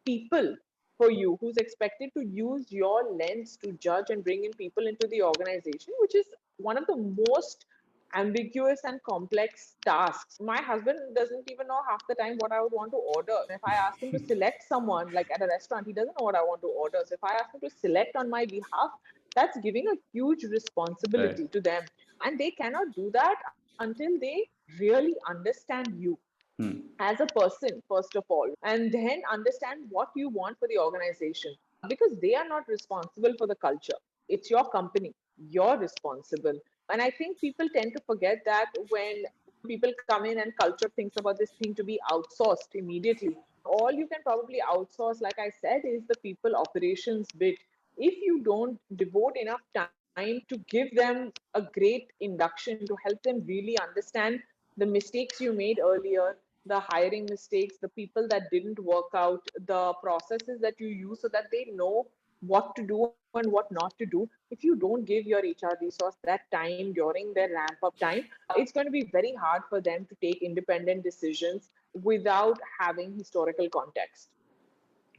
people for you, who's expected to use your lens to judge and bring in people into the organization, which is one of the most ambiguous and complex tasks. My husband doesn't even know half the time what I would want to order. If I ask him to select someone, like at a restaurant, he doesn't know what I want to order. So if I ask him to select on my behalf, that's giving a huge Right. responsibility to them. And they cannot do that until they really understand you Hmm. as a person, first of all, and then understand what you want for the organization, because they are not responsible for the culture. It's your company. You're responsible. And I think people tend to forget that when people come in and culture thinks about this thing to be outsourced immediately. All you can probably outsource, like I said, is the people operations bit. If you don't devote enough time to give them a great induction to help them really understand the mistakes you made earlier, the hiring mistakes, the people that didn't work out, the processes that you use so that they know what to do and what not to do. If you don't give your HR resource that time during their ramp up time, it's going to be very hard for them to take independent decisions without having historical context.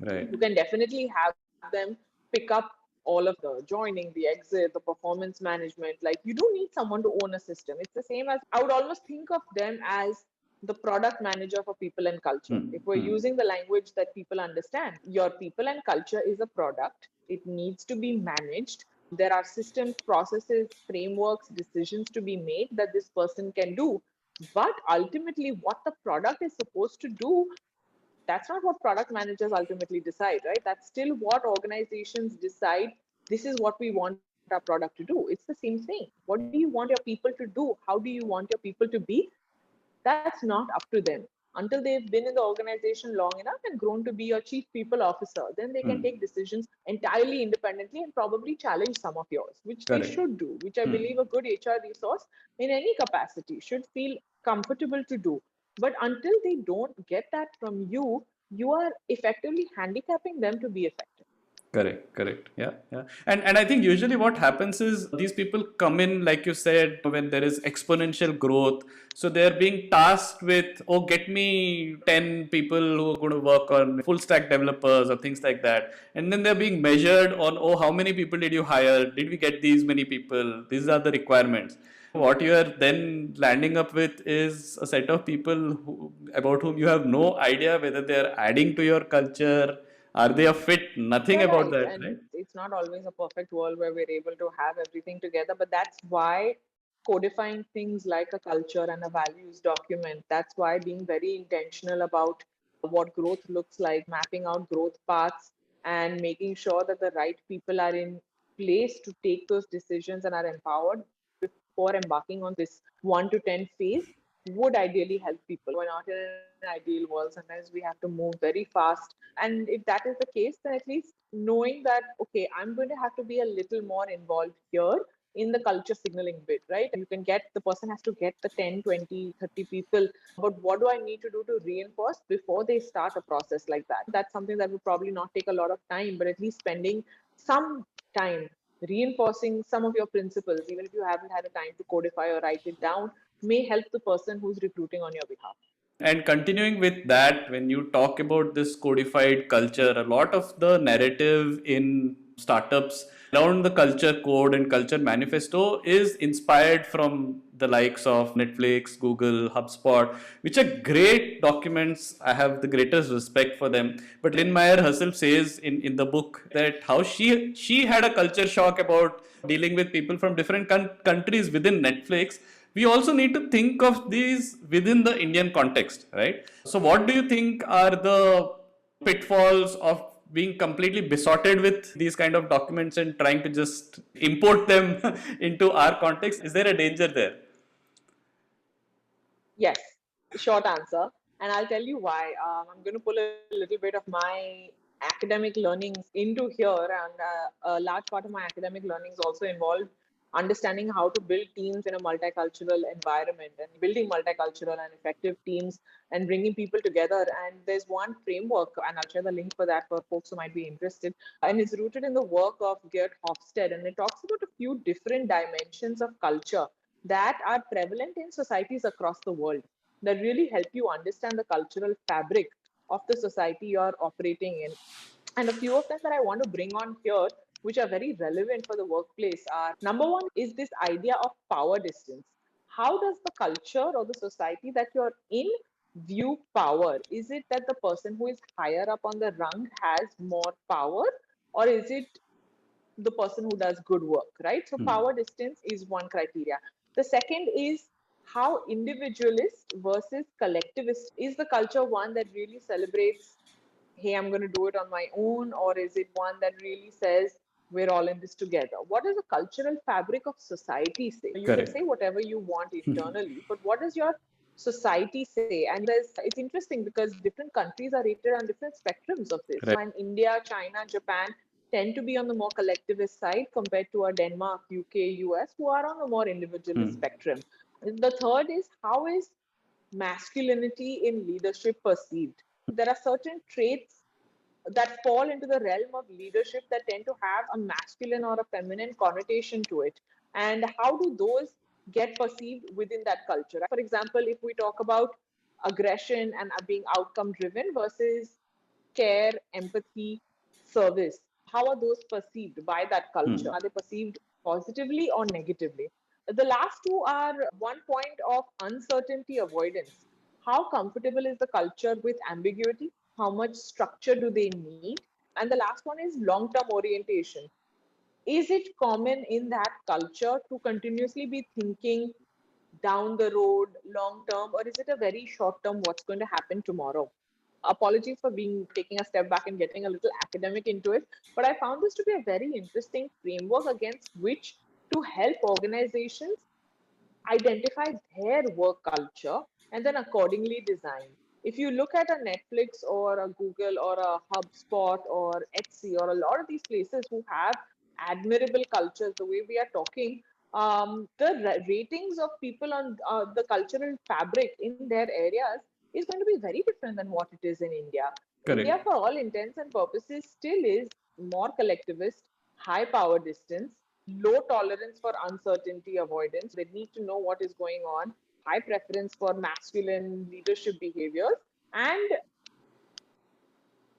Right. You can definitely have them pick up all of the joining, the exit, the performance management. Like, you don't need someone to own a system. It's the same as, I would almost think of them as the product manager for people and culture. If we're using the language that people understand, your people and culture is a product. It needs to be managed. There are systems, processes, frameworks, decisions to be made that this person can do. But ultimately, what the product is supposed to do, that's not what product managers ultimately decide, right? That's still what organizations decide. This is what we want our product to do. It's the same thing. What do you want your people to do? How do you want your people to be? That's not up to them. Until they've been in the organization long enough and grown to be your chief people officer, then they can take decisions entirely independently and probably challenge some of yours, which they Correct. should do, which I believe a good HR resource in any capacity should feel comfortable to do. But until they don't get that from you, you are effectively handicapping them to be effective. Correct, correct. Yeah, yeah. And I think usually what happens is these people come in, like you said, when there is exponential growth. So they're being tasked with, oh, get me 10 people who are going to work on full stack developers or things like that. And then they're being measured on, oh, how many people did you hire? Did we get these many people? These are the requirements. What you are then landing up with is a set of people about whom you have no idea whether they are adding to your culture. Are they a fit? Nothing You're about right. that, And right? it's not always a perfect world where we're able to have everything together, but that's why codifying things like a culture and a values document, that's why being very intentional about what growth looks like, mapping out growth paths, and making sure that the right people are in place to take those decisions and are empowered before embarking on this 1 to 10 phase would ideally help people. We're not in an ideal world. Sometimes we have to move very fast. And if that is the case, then at least knowing that, okay, I'm going to have to be a little more involved here in the culture signaling bit, right? You can get, the person has to get the 10, 20, 30 people. But what do I need to do to reinforce before they start a process like that? That's something that would probably not take a lot of time, but at least spending some time reinforcing some of your principles, even if you haven't had a time to codify or write it down, may help the person who's recruiting on your behalf. And continuing with that, when you talk about this codified culture, a lot of the narrative in startups around the culture code and culture manifesto is inspired from the likes of Netflix, Google, HubSpot, which are great documents. I have the greatest respect for them. But Lynn Meyer herself says in the book that how she had a culture shock about dealing with people from different countries within Netflix. We also need to think of these within the Indian context, right? So, what do you think are the pitfalls of being completely besotted with these kind of documents and trying to just import them into our context? Is there a danger there? Yes, short answer. And I'll tell you why. I'm going to pull a little bit of my academic learnings into here. And a large part of my academic learnings also involved understanding how to build teams in a multicultural environment and building multicultural and effective teams and bringing people together. And there's one framework, and I'll share the link for that for folks who might be interested. And it's rooted in the work of Gerd Hofstede. And it talks about a few different dimensions of culture that are prevalent in societies across the world that really help you understand the cultural fabric of the society you're operating in. And a few of them that I want to bring on here, which are very relevant for the workplace, are number one is this idea of power distance. How does the culture or the society that you're in view power? Is it that the person who is higher up on the rung has more power, or is it the person who does good work, right? So power distance is one criteria. The second is how individualist versus collectivist is the culture one that really celebrates, hey, I'm going to do it on my own, or is it one that really says we're all in this together? What does the cultural fabric of society say? You can Correct. say whatever you want internally, but what does your society say? And it's interesting because different countries are rated on different spectrums of this. So Right. in India, China, Japan, tend to be on the more collectivist side compared to our Denmark, UK, US, who are on the more individualist spectrum. The third is, how is masculinity in leadership perceived? There are certain traits that fall into the realm of leadership that tend to have a masculine or a feminine connotation to it. And how do those get perceived within that culture? For example, if we talk about aggression and being outcome driven versus care, empathy, service, how are those perceived by that culture? Are they perceived positively or negatively? The last two are one point of uncertainty avoidance. How comfortable is the culture with ambiguity? How much structure do they need? And the last one is long term orientation. Is it common in that culture to continuously be thinking down the road, long term, or is it a very short term, what's going to happen tomorrow? Apologies for being taking a step back and getting a little academic into it, but I found this to be a very interesting framework against which to help organizations identify their work culture and then accordingly design. If you look at a Netflix or a Google or a HubSpot or Etsy or a lot of these places who have admirable cultures, the way we are talking, the ratings of people on the cultural fabric in their areas is going to be very different than what it is in India. Correct. India, for all intents and purposes, still is more collectivist, high power distance, low tolerance for uncertainty avoidance. They need to know what is going on, high preference for masculine leadership behaviors. And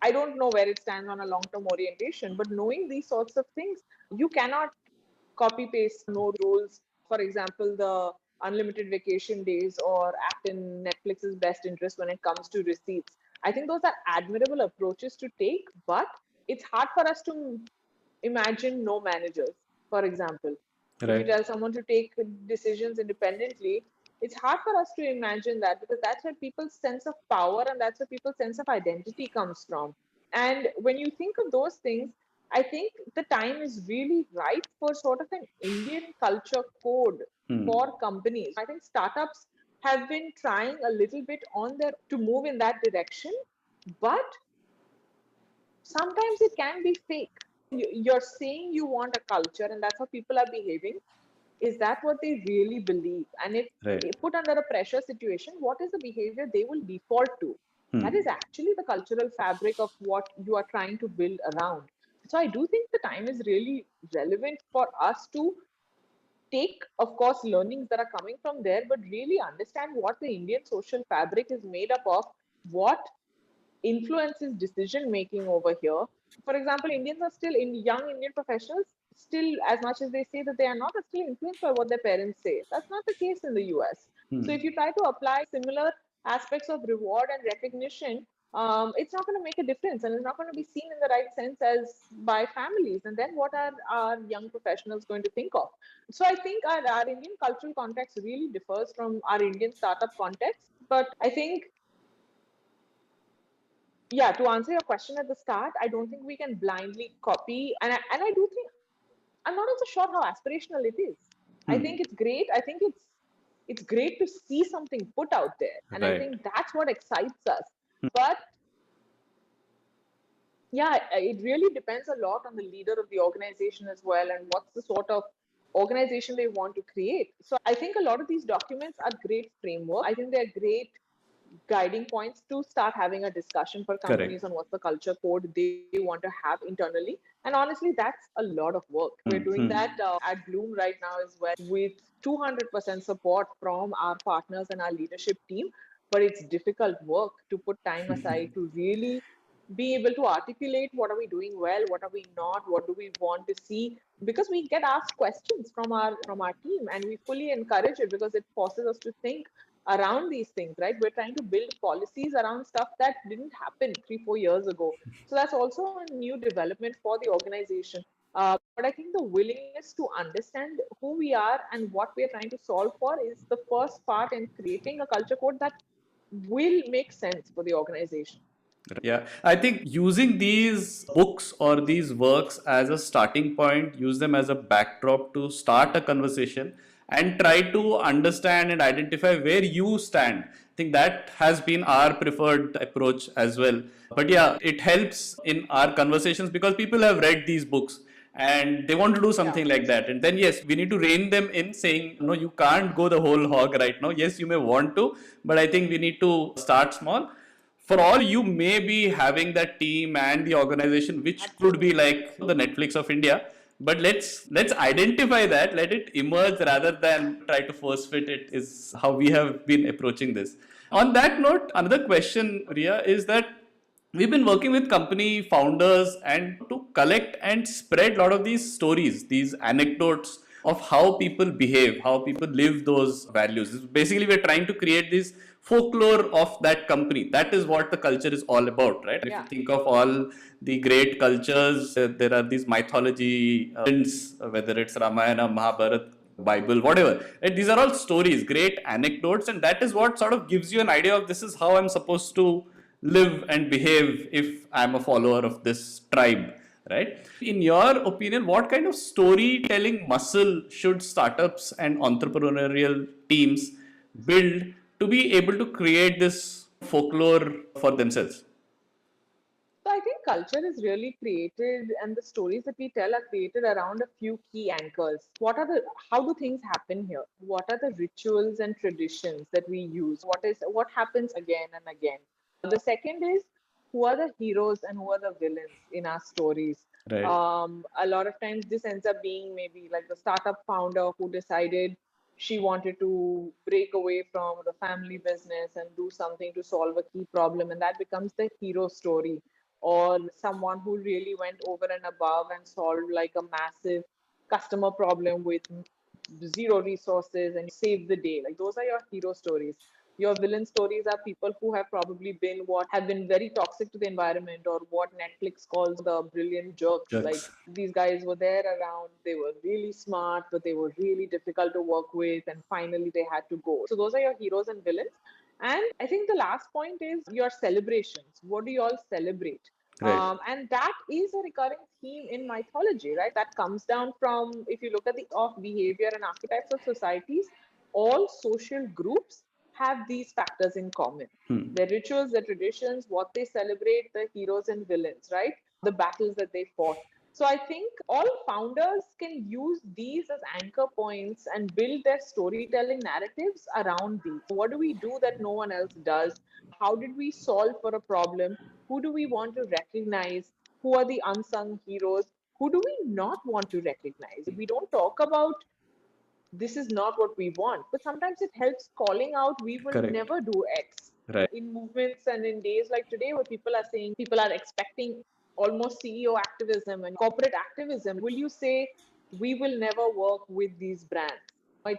I don't know where it stands on a long term orientation, but knowing these sorts of things, you cannot copy paste no rules. For example, the unlimited vacation days or act in Netflix's best interest when it comes to receipts. I think those are admirable approaches to take, but it's hard for us to imagine no managers, for example. If you Right. tell someone to take decisions independently, it's hard for us to imagine that because that's where people's sense of power and that's where people's sense of identity comes from. And when you think of those things, I think the time is really right for sort of an Indian culture code for companies. I think startups have been trying a little bit on their to move in that direction, but sometimes it can be fake. You're saying you want a culture and that's how people are behaving. Is that what they really believe? And Right. if put under a pressure situation, what is the behavior they will default to? That is actually the cultural fabric of what you are trying to build around. So I do think the time is really relevant for us to take, of course, learnings that are coming from there, but really understand what the Indian social fabric is made up of, what influences decision making over here. For example, Indians are still in young Indian professionals, still as much as they say that they are not, are still influenced by what their parents say. That's not the case in the US. So if you try to apply similar aspects of reward and recognition, it's not going to make a difference and it's not going to be seen in the right sense as by families. And then what are our young professionals going to think of? So I think our Indian cultural context really differs from our Indian startup context. But I think, yeah, to answer your question at the start, I don't think we can blindly copy. And I do think, I'm not also sure how aspirational it is. I think it's great. I think it's great to see something put out there. And I Right. think that's what excites us. But yeah, it really depends a lot on the leader of the organization as well and what's the sort of organization they want to create. So I think a lot of these documents are great framework. I think they're great guiding points to start having a discussion for companies Correct. on what's the culture code they want to have internally. And honestly, that's a lot of work. We're doing that at Blume right now as well with 200% support from our partners and our leadership team. But it's difficult work to put time aside to really be able to articulate what are we doing well, what are we not, what do we want to see, because we get asked questions from our team and we fully encourage it because it forces us to think around these things, right? We're trying to build policies around stuff that didn't happen 3-4 years ago. So that's also a new development for the organization. But I think the willingness to understand who we are and what we're trying to solve for is the first part in creating a culture code that will make sense for the organization. Yeah, I think using these books or these works as a starting point, use them as a backdrop to start a conversation and try to understand and identify where you stand think that has been our preferred approach as well. But yeah, it helps in our conversations because people have read these books and they want to do Yeah. something like that. And then, yes, we need to rein them in saying, no, you can't go the whole hog right now. Yes, you may want to, but I think we need to start small. For all you may be having that team and the organization, which could be Absolutely. like the Netflix of India, but let's identify that, let it emerge rather than try to force fit it, is how we have been approaching this. On that note, another question, Ria, is that we've been working with company founders and to collect and spread a lot of these stories, these anecdotes of how people behave, how people live those values. Basically, we're trying to create this folklore of that company. That is what the culture is all about, right? If you Yeah. think of all the great cultures, there are these mythology whether it's Ramayana, Mahabharata, Bible, whatever. And these are all stories, great anecdotes, and that is what sort of gives you an idea of this is how I'm supposed to live and behave if I'm a follower of this tribe, right? In your opinion, what kind of storytelling muscle should startups and entrepreneurial teams build to be able to create this folklore for themselves? So I think culture is really created, and the stories that we tell are created around a few key anchors. How do things happen here? What are the rituals and traditions that we use? What happens again and again? The second is, who are the heroes and who are the villains in our stories? Right. A lot of times this ends up being maybe like the startup founder who decided she wanted to break away from the family business and do something to solve a key problem, and that becomes the hero story. Or someone who really went over and above and solved like a massive customer problem with zero resources and saved the day. Like those are your hero stories. Your villain stories are people who have probably been what have been very toxic to the environment, or what Netflix calls the brilliant jerks. Like Jerks. these guys were there around, they were really smart, but they were really difficult to work with, and finally they had to go. So those are your heroes and villains. And I think the last point is your celebrations. What do you all celebrate? Right. And that is a recurring theme in mythology, right? That comes down from, if you look at the of behavior and archetypes of societies, all social groups have these factors in common. Hmm. Their rituals, their traditions, what they celebrate, the heroes and villains, right? The battles that they fought. So I think all founders can use these as anchor points and build their storytelling narratives around these. What do we do that no one else does? How did we solve for a problem? Who do we want to recognize? Who are the unsung heroes? Who do we not want to recognize? We don't talk about this is not what we want, but sometimes it helps calling out we will Correct. never do X. Right. In movements and in days like today, where people are saying people are expecting almost CEO activism and corporate activism, will you say we will never work with these brands?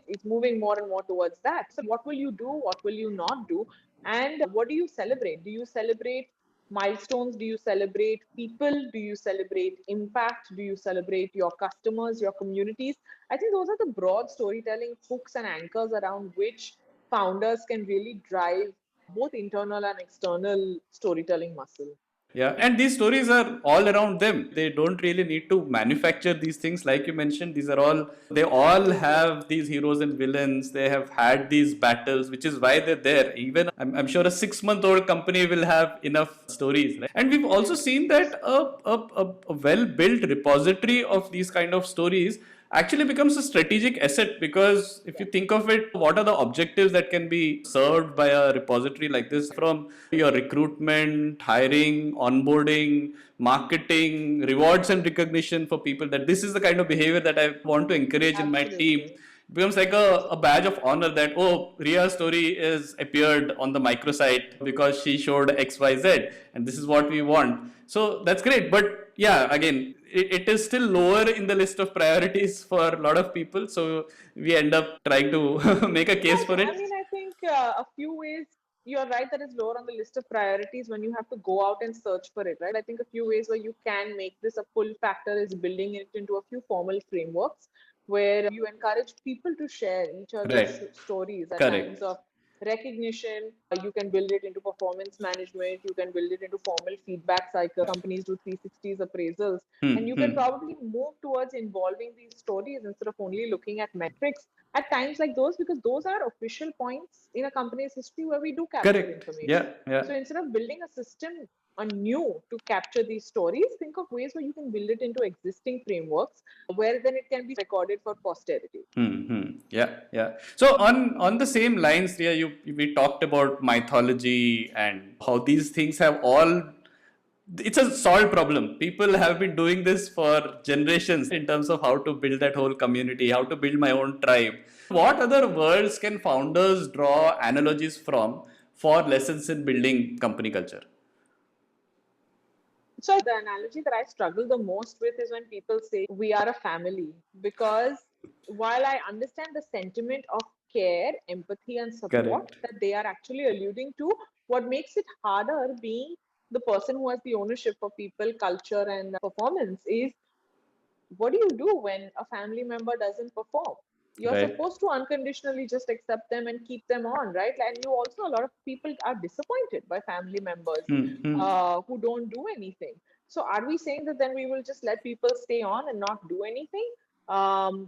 It's moving more and more towards that. So, what will you do? What will you not do? And what do you celebrate? Do you celebrate milestones? Do you celebrate people? Do you celebrate impact? Do you celebrate your customers, your communities? I think those are the broad storytelling hooks and anchors around which founders can really drive both internal and external storytelling muscle. Yeah, and these stories are all around them. They don't really need to manufacture these things, like you mentioned. They all Absolutely. have these heroes and villains. They have had these battles, which is why they're there. Even I'm sure a 6-month-old company will have enough stories. Right? And we've also seen that a well built repository of these kind of stories actually becomes a strategic asset, because if you think of it, what are the objectives that can be served by a repository like this, from your recruitment, hiring, onboarding, marketing, rewards and recognition for people, that this is the kind of behavior that I want to encourage in my team. Absolutely. It becomes like a badge of honor that, oh, Ria's story is appeared on the microsite because she showed XYZ and this is what we want. So that's great. But yeah, again, it is still lower in the list of priorities for a lot of people. So we end up trying to make a case for I it. mean, I think a few ways you're right that is lower on the list of priorities when you have to go out and search for it, right? I think a few ways where you can make this a pull factor is building it into a few formal frameworks where you encourage people to share each other's Right. stories at times Correct. of recognition. You can build it into performance management. You can build it into formal feedback cycle. Companies do 360s appraisals. And Hmm. you can Hmm. probably move towards involving these stories instead of only looking at metrics. at times like those, because those are official points in a company's history where we do capture Correct. information. Yeah, yeah. So instead of building a system anew to capture these stories, think of ways where you can build it into existing frameworks where then it can be recorded for posterity. Yeah, yeah. So on the same lines, Ria, we talked about mythology and how these things have all. It's a solved problem. People have been doing this for generations in terms of how to build that whole community, how to build my own tribe. What other worlds can founders draw analogies from for lessons in building company culture? So the analogy that I struggle the most with is when people say we are a family, because while I understand the sentiment of care, empathy, and support Correct. that they are actually alluding to, what makes it harder being the person who has the ownership of people, culture, and performance is, what do you do when a family member doesn't perform? You're Right. supposed to unconditionally just accept them and keep them on, right? And you also, a lot of people are disappointed by family members who don't do anything. So are we saying that then we will just let people stay on and not do anything?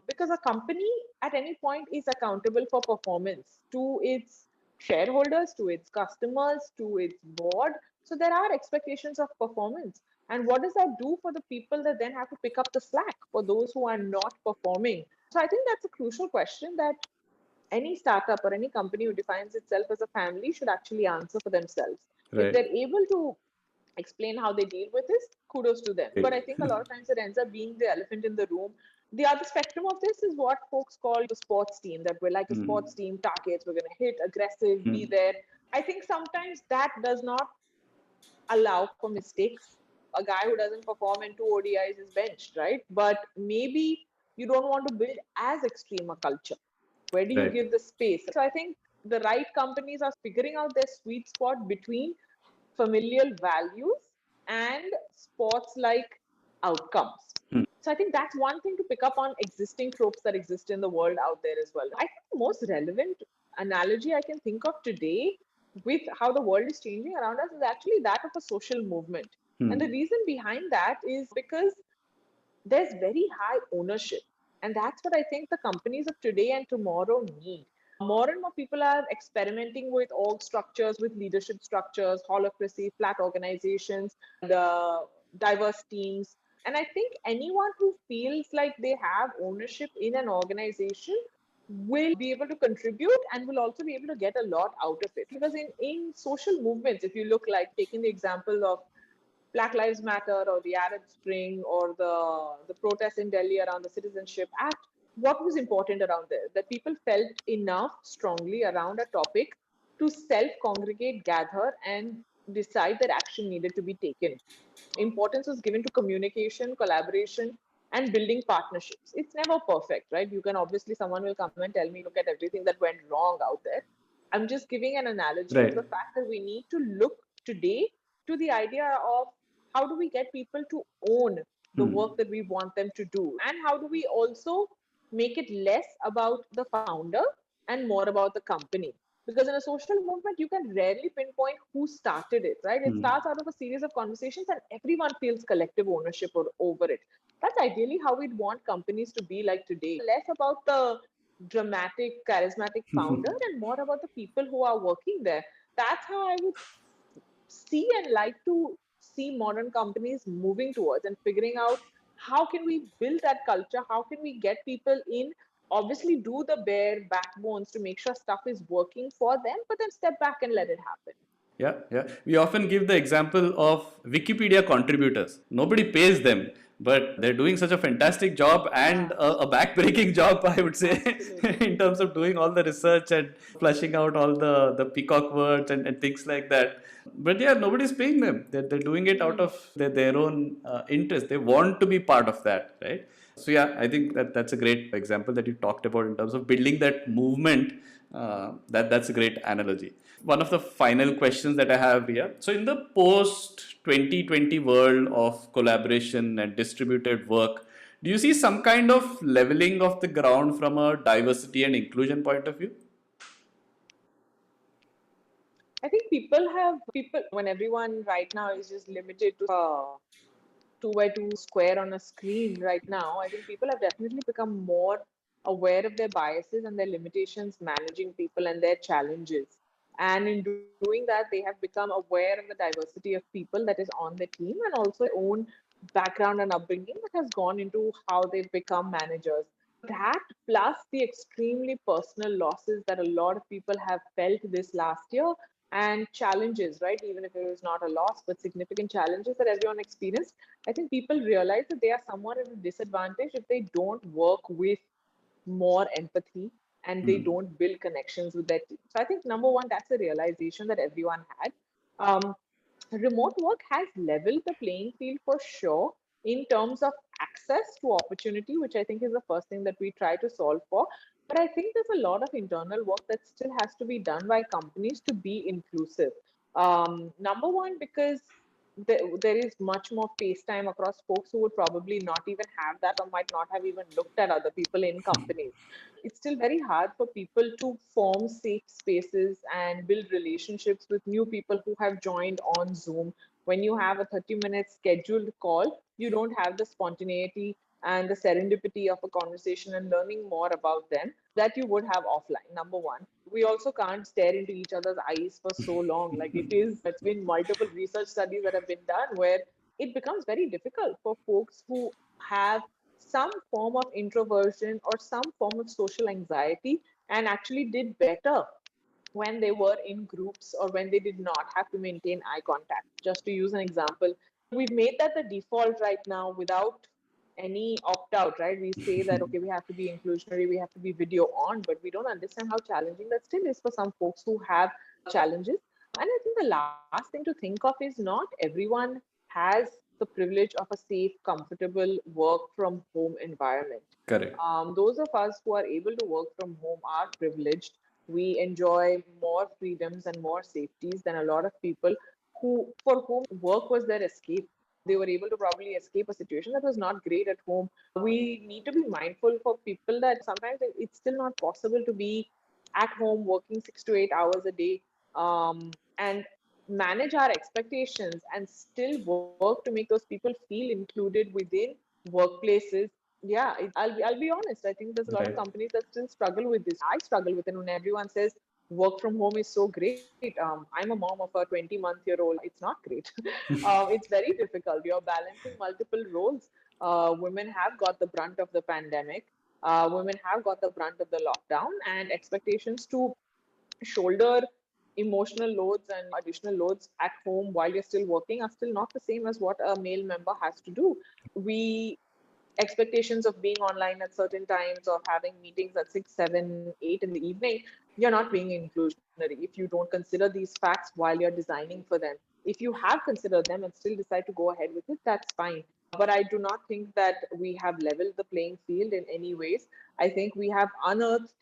Because a company at any point is accountable for performance to its shareholders, to its customers, to its board. So there are expectations of performance. And what does that do for the people that then have to pick up the slack for those who are not performing? So I think that's a crucial question that any startup or any company who defines itself as a family should actually answer for themselves. If Right. they're able to explain how they deal with this, kudos to them. But I Right. think a lot of times it ends up being the elephant in the room. The other spectrum of this is what folks call the sports team, that we're like a sports team, targets, we're going to hit, aggressive, be there. I think sometimes that does not allow for mistakes. A guy who doesn't perform in two ODIs is benched, right? But maybe you don't want to build as extreme a culture. Where do you Right. give the space? So I think the right companies are figuring out their sweet spot between familial values and sports like outcomes. So I think that's one thing to pick up on existing tropes that exist in the world out there as well. I think the most relevant analogy I can think of today with how the world is changing around us is actually that of a social movement. And the reason behind that is because there's very high ownership. And that's what I think the companies of today and tomorrow need. More and more people are experimenting with org structures, with leadership structures, holacracy, flat organizations, the diverse teams. And I think anyone who feels like they have ownership in an organization will be able to contribute and will also be able to get a lot out of it. Because in social movements, if you look like taking the example of Black Lives Matter or the Arab Spring or the protests in Delhi around the Citizenship Act, what was important around there? That people felt enough strongly around a topic to self-congregate, gather, and decide that action needed to be taken. Importance was given to communication, collaboration, and building partnerships. It's never perfect, right? You can obviously, someone will come and tell me, look at everything that went wrong out there. I'm just giving an analogy of Right. the fact that we need to look today to the idea of how do we get people to own the work that we want them to do? And how do we also make it less about the founder and more about the company? Because in a social movement, you can rarely pinpoint who started it, right? It starts out of a series of conversations and everyone feels collective ownership over it. That's ideally how we'd want companies to be like today. Less about the dramatic, charismatic founder and more about the people who are working there. That's how I would see and like to see modern companies moving towards and figuring out how can we build that culture, how can we get people in, obviously do the bare backbones to make sure stuff is working for them, but then step back and let it happen. Yeah, yeah. We often give the example of Wikipedia contributors. Nobody pays them, but they're doing such a fantastic job and Yeah, a back-breaking job, I would say, absolutely. in terms of doing all the research and flushing out all the peacock words and things like that. But yeah, nobody's paying them. They're doing it out of their own interest. They want to be part of that, right? So yeah, I think that's a great example that you talked about in terms of building that movement. That's a great analogy. One of the final questions that I have here. So in the post 2020 world of collaboration and distributed work, do you see some kind of leveling of the ground from a diversity and inclusion point of view? I think people when everyone right now is just limited to a 2 by 2 square on a screen right now, I think people have definitely become more aware of their biases and their limitations, managing people and their challenges. And in doing that, they have become aware of the diversity of people that is on the team and also their own background and upbringing that has gone into how they've become managers. That plus the extremely personal losses that a lot of people have felt this last year and challenges, right? Even if it was not a loss, but significant challenges that everyone experienced. I think people realize that they are somewhat at a disadvantage if they don't work with more empathy and they don't build connections with their team. So I think number one, that's a realization that everyone had. Um, Remote work has leveled the playing field for sure in terms of access to opportunity, which I think is the first thing that we try to solve for. But I think there's a lot of internal work that still has to be done by companies to be inclusive. Number one, because there is much more face time across folks who would probably not even have that or might not have even looked at other people in companies. It's still very hard for people to form safe spaces and build relationships with new people who have joined on Zoom. When you have a 30-minute scheduled call, you don't have the spontaneity and the serendipity of a conversation and learning more about them that you would have offline. Number one, we also can't stare into each other's eyes for so long. Like it's been multiple research studies that have been done where it becomes very difficult for folks who have some form of introversion or some form of social anxiety and actually did better when they were in groups or when they did not have to maintain eye contact. Just to use an example, we've made that the default right now without any opt out, right? We say that, okay, we have to be inclusionary, we have to be video on, but we don't understand how challenging that still is for some folks who have challenges. And I think the last thing to think of is not everyone has the privilege of a safe, comfortable work from home environment. Correct. Those of us who are able to work from home are privileged. We enjoy more freedoms and more safeties than a lot of people who, for whom work was their escape. They were able to probably escape a situation that was not great at home. We need to be mindful for people that sometimes it's still not possible to be at home working 6 to 8 hours a day, and manage our expectations and still work to make those people feel included within workplaces. Yeah, I'll be honest. I think there's a lot of Right. companies that still struggle with this. I struggle with it when everyone says work from home is so great. I'm a mom of a 20-month-year-old. It's not great. It's very difficult. You're balancing multiple roles. Women have got the brunt of the pandemic. Women have got the brunt of the lockdown, and expectations to shoulder emotional loads and additional loads at home while you're still working are still not the same as what a male member has to do. We expectations of being online at certain times, of having meetings at 6, 7, 8 in the evening, you're not being inclusionary if you don't consider these facts while you're designing for them. If you have considered them and still decide to go ahead with it, that's fine. But I do not think that we have leveled the playing field in any ways. I think we have unearthed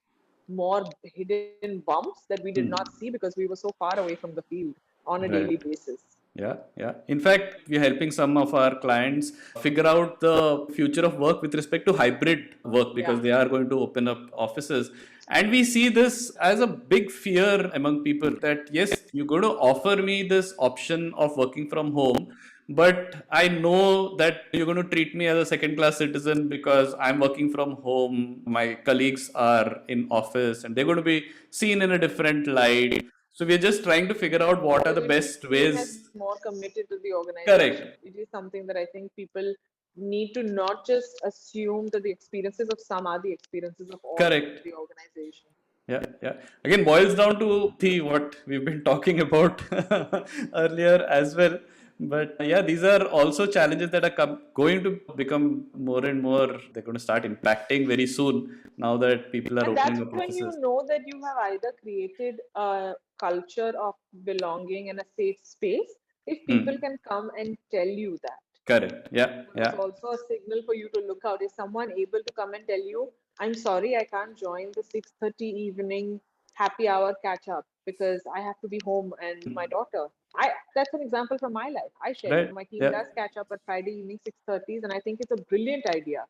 more hidden bumps that we did not see because we were so far away from the field on a daily Right. basis. Yeah, yeah. In fact, we are helping some of our clients figure out the future of work with respect to hybrid work because Yeah. they are going to open up offices. And we see this as a big fear among people that, yes, you're going to offer me this option of working from home, but I know that you're going to treat me as a second class citizen because I'm working from home. My colleagues are in office and they're going to be seen in a different light. So we're just trying to figure out what are They the will be best seen as ways. more committed to the organization. Correct. It is something that I think people need to not just assume that the experiences of some are the experiences of all within Correct. the organization. Yeah, yeah. Again, boils down to the what we've been talking about earlier as well. But yeah, these are also challenges that are going to become more and more. They're going to start impacting very soon now that people are And opening that's up when you offices. know that you have either created a culture of belonging and a safe space if people Hmm. can come and tell you that. Correct. Yeah, That's yeah. also a signal for you to look out. Is someone able to come and tell you, I'm sorry, I can't join the 6:30 evening happy hour catch up because I have to be home and my daughter. I That's an example from my life. I shared it. Right. My team Yeah. does catch up at Friday evening 6:30s, and I think it's a brilliant idea.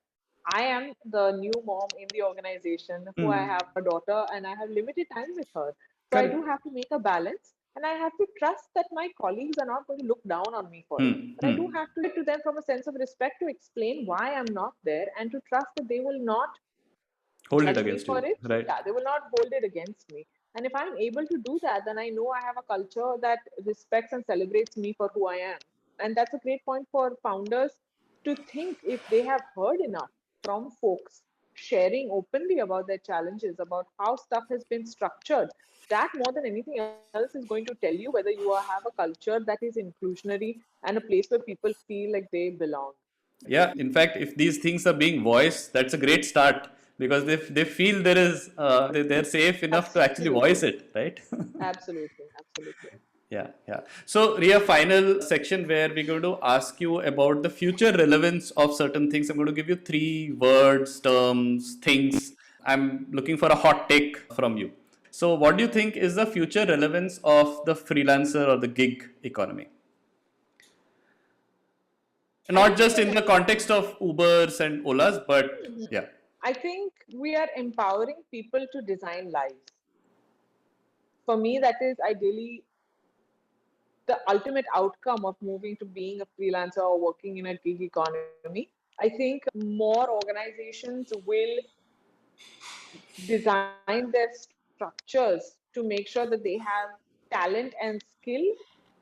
I am the new mom in the organization who I Hmm. have a daughter and I have limited time with her. So I do Correct. have to make a balance and I have to trust that my colleagues are not going to look down on me for it. Hmm. But I do Hmm. have to to them from a sense of respect to explain why I'm not there and to trust that they will not Hold it judge me against for you, it. right? Yeah, they will not hold it against me. And if I'm able to do that, then I know I have a culture that respects and celebrates me for who I am. And that's a great point for founders to think if they have heard enough from folks sharing openly about their challenges, about how stuff has been structured. That more than anything else is going to tell you whether you have a culture that is inclusionary and a place where people feel like they belong. Yeah, in fact, if these things are being voiced, that's a great start because they feel they're safe enough to actually voice Absolutely. it, right? Absolutely. Absolutely. Yeah, yeah. So, Ria, final section where we're going to ask you about the future relevance of certain things. I'm going to give you three words, terms, things. I'm looking for a hot take from you. So, what do you think is the future relevance of the freelancer or the gig economy? I Not think just in the context of Ubers and Olas, but yeah. I think we are empowering people to design lives. For me, that is ideally the ultimate outcome of moving to being a freelancer or working in a gig economy. I think more organizations will design their structures to make sure that they have talent and skill,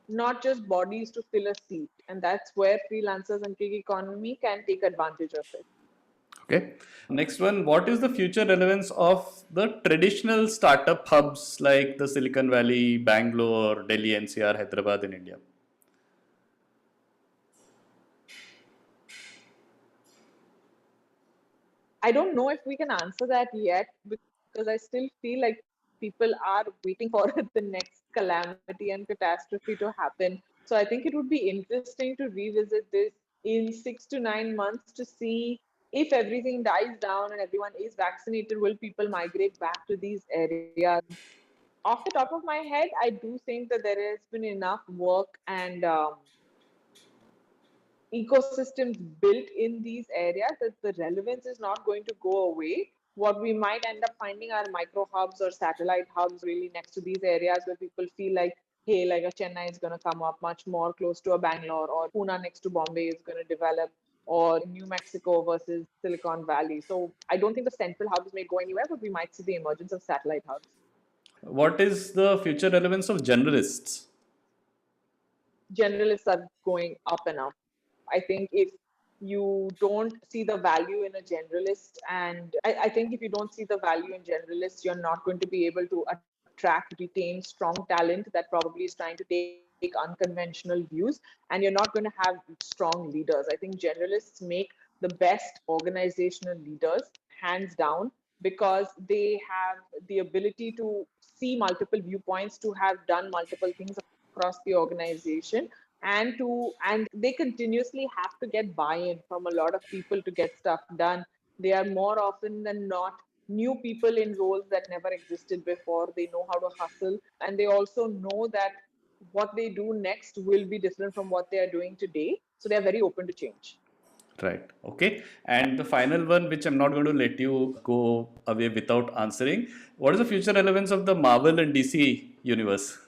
not just bodies to fill a seat. And that's where freelancers and gig economy can take advantage of it. Okay. Next one, what is the future relevance of the traditional startup hubs like the Silicon Valley, Bangalore, Delhi, NCR, Hyderabad in India? I don't know if we can answer that yet because I still feel like people are waiting for the next calamity and catastrophe to happen. So I think it would be interesting to revisit this in 6 to 9 months to see if everything dies down and everyone is vaccinated, will people migrate back to these areas? Off the top of my head, I do think that there has been enough work and ecosystems built in these areas that the relevance is not going to go away. What we might end up finding are micro hubs or satellite hubs really next to these areas where people feel like, hey, like a Chennai is going to come up much more close to a Bangalore, or Pune next to Bombay is going to develop, or New Mexico versus Silicon Valley. So I don't think the central hubs may go anywhere, but we might see the emergence of satellite hubs. What is the future relevance of generalists? Generalists are going up and up. I think if you don't see the value in a generalist, and I think if you don't see the value in generalists, you're not going to be able to attract, retain strong talent that probably is trying to take unconventional views, and you're not going to have strong leaders. I think generalists make the best organizational leaders, hands down, because they have the ability to see multiple viewpoints, to have done multiple things across the organization, and they continuously have to get buy-in from a lot of people to get stuff done. They are more often than not new people in roles that never existed before. They know how to hustle, and they also know that what they do next will be different from what they are doing today, so they are very open to change. Right. Okay. And the final one, which I'm not going to let you go away without answering. What is the future relevance of the Marvel and DC universe?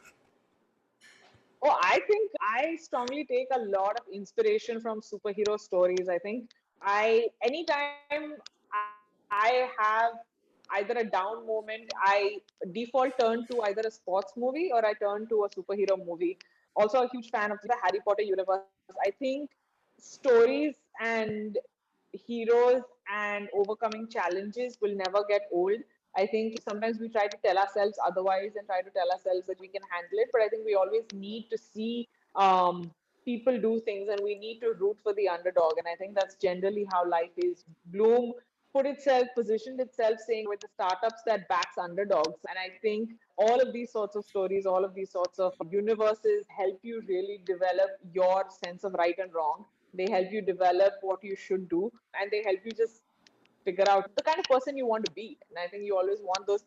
Oh, I think I strongly take a lot of inspiration from superhero stories. I think I anytime I have either a down moment, I default turn to either a sports movie or I turn to a superhero movie. Also a huge fan of the Harry Potter universe. I think stories and heroes and overcoming challenges will never get old. I think sometimes we try to tell ourselves otherwise and try to tell ourselves that we can handle it, but I think we always need to see people do things and we need to root for the underdog. And I think that's generally how life is. Bloom put itself, positioned itself saying with the startups that backs underdogs. And I think all of these sorts of stories, all of these sorts of universes help you really develop your sense of right and wrong. They help you develop what you should do, and they help you just figure out the kind of person you want to be. And I think you always want those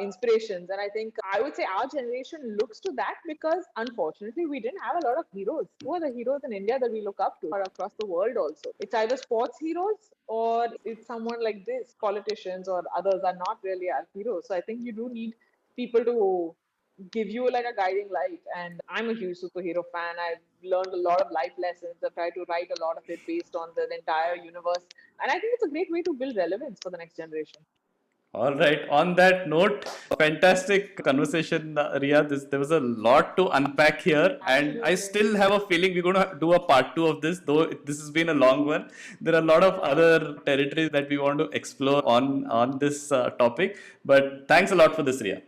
inspirations. And I think I would say our generation looks to that because unfortunately we didn't have a lot of heroes. Who are the heroes in India that we look up to or across the world also? It's either sports heroes or it's someone like this. Politicians or others are not really our heroes. So I think you do need people to give you like a guiding light. And I'm a huge superhero fan. I've learned a lot of life lessons. I've tried to write a lot of it based on the entire universe. And I think it's a great way to build relevance for the next generation. All right. On that note, fantastic conversation, Ria. There was a lot to unpack here, and I Absolutely. still have a feeling we're going to do a part two of this. Though this has been a long one, there are a lot of other territories that we want to explore on this topic. But thanks a lot for this, Ria.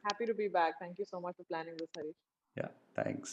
Happy to be back. Thank you so much for planning this, Harish. Yeah. Thanks.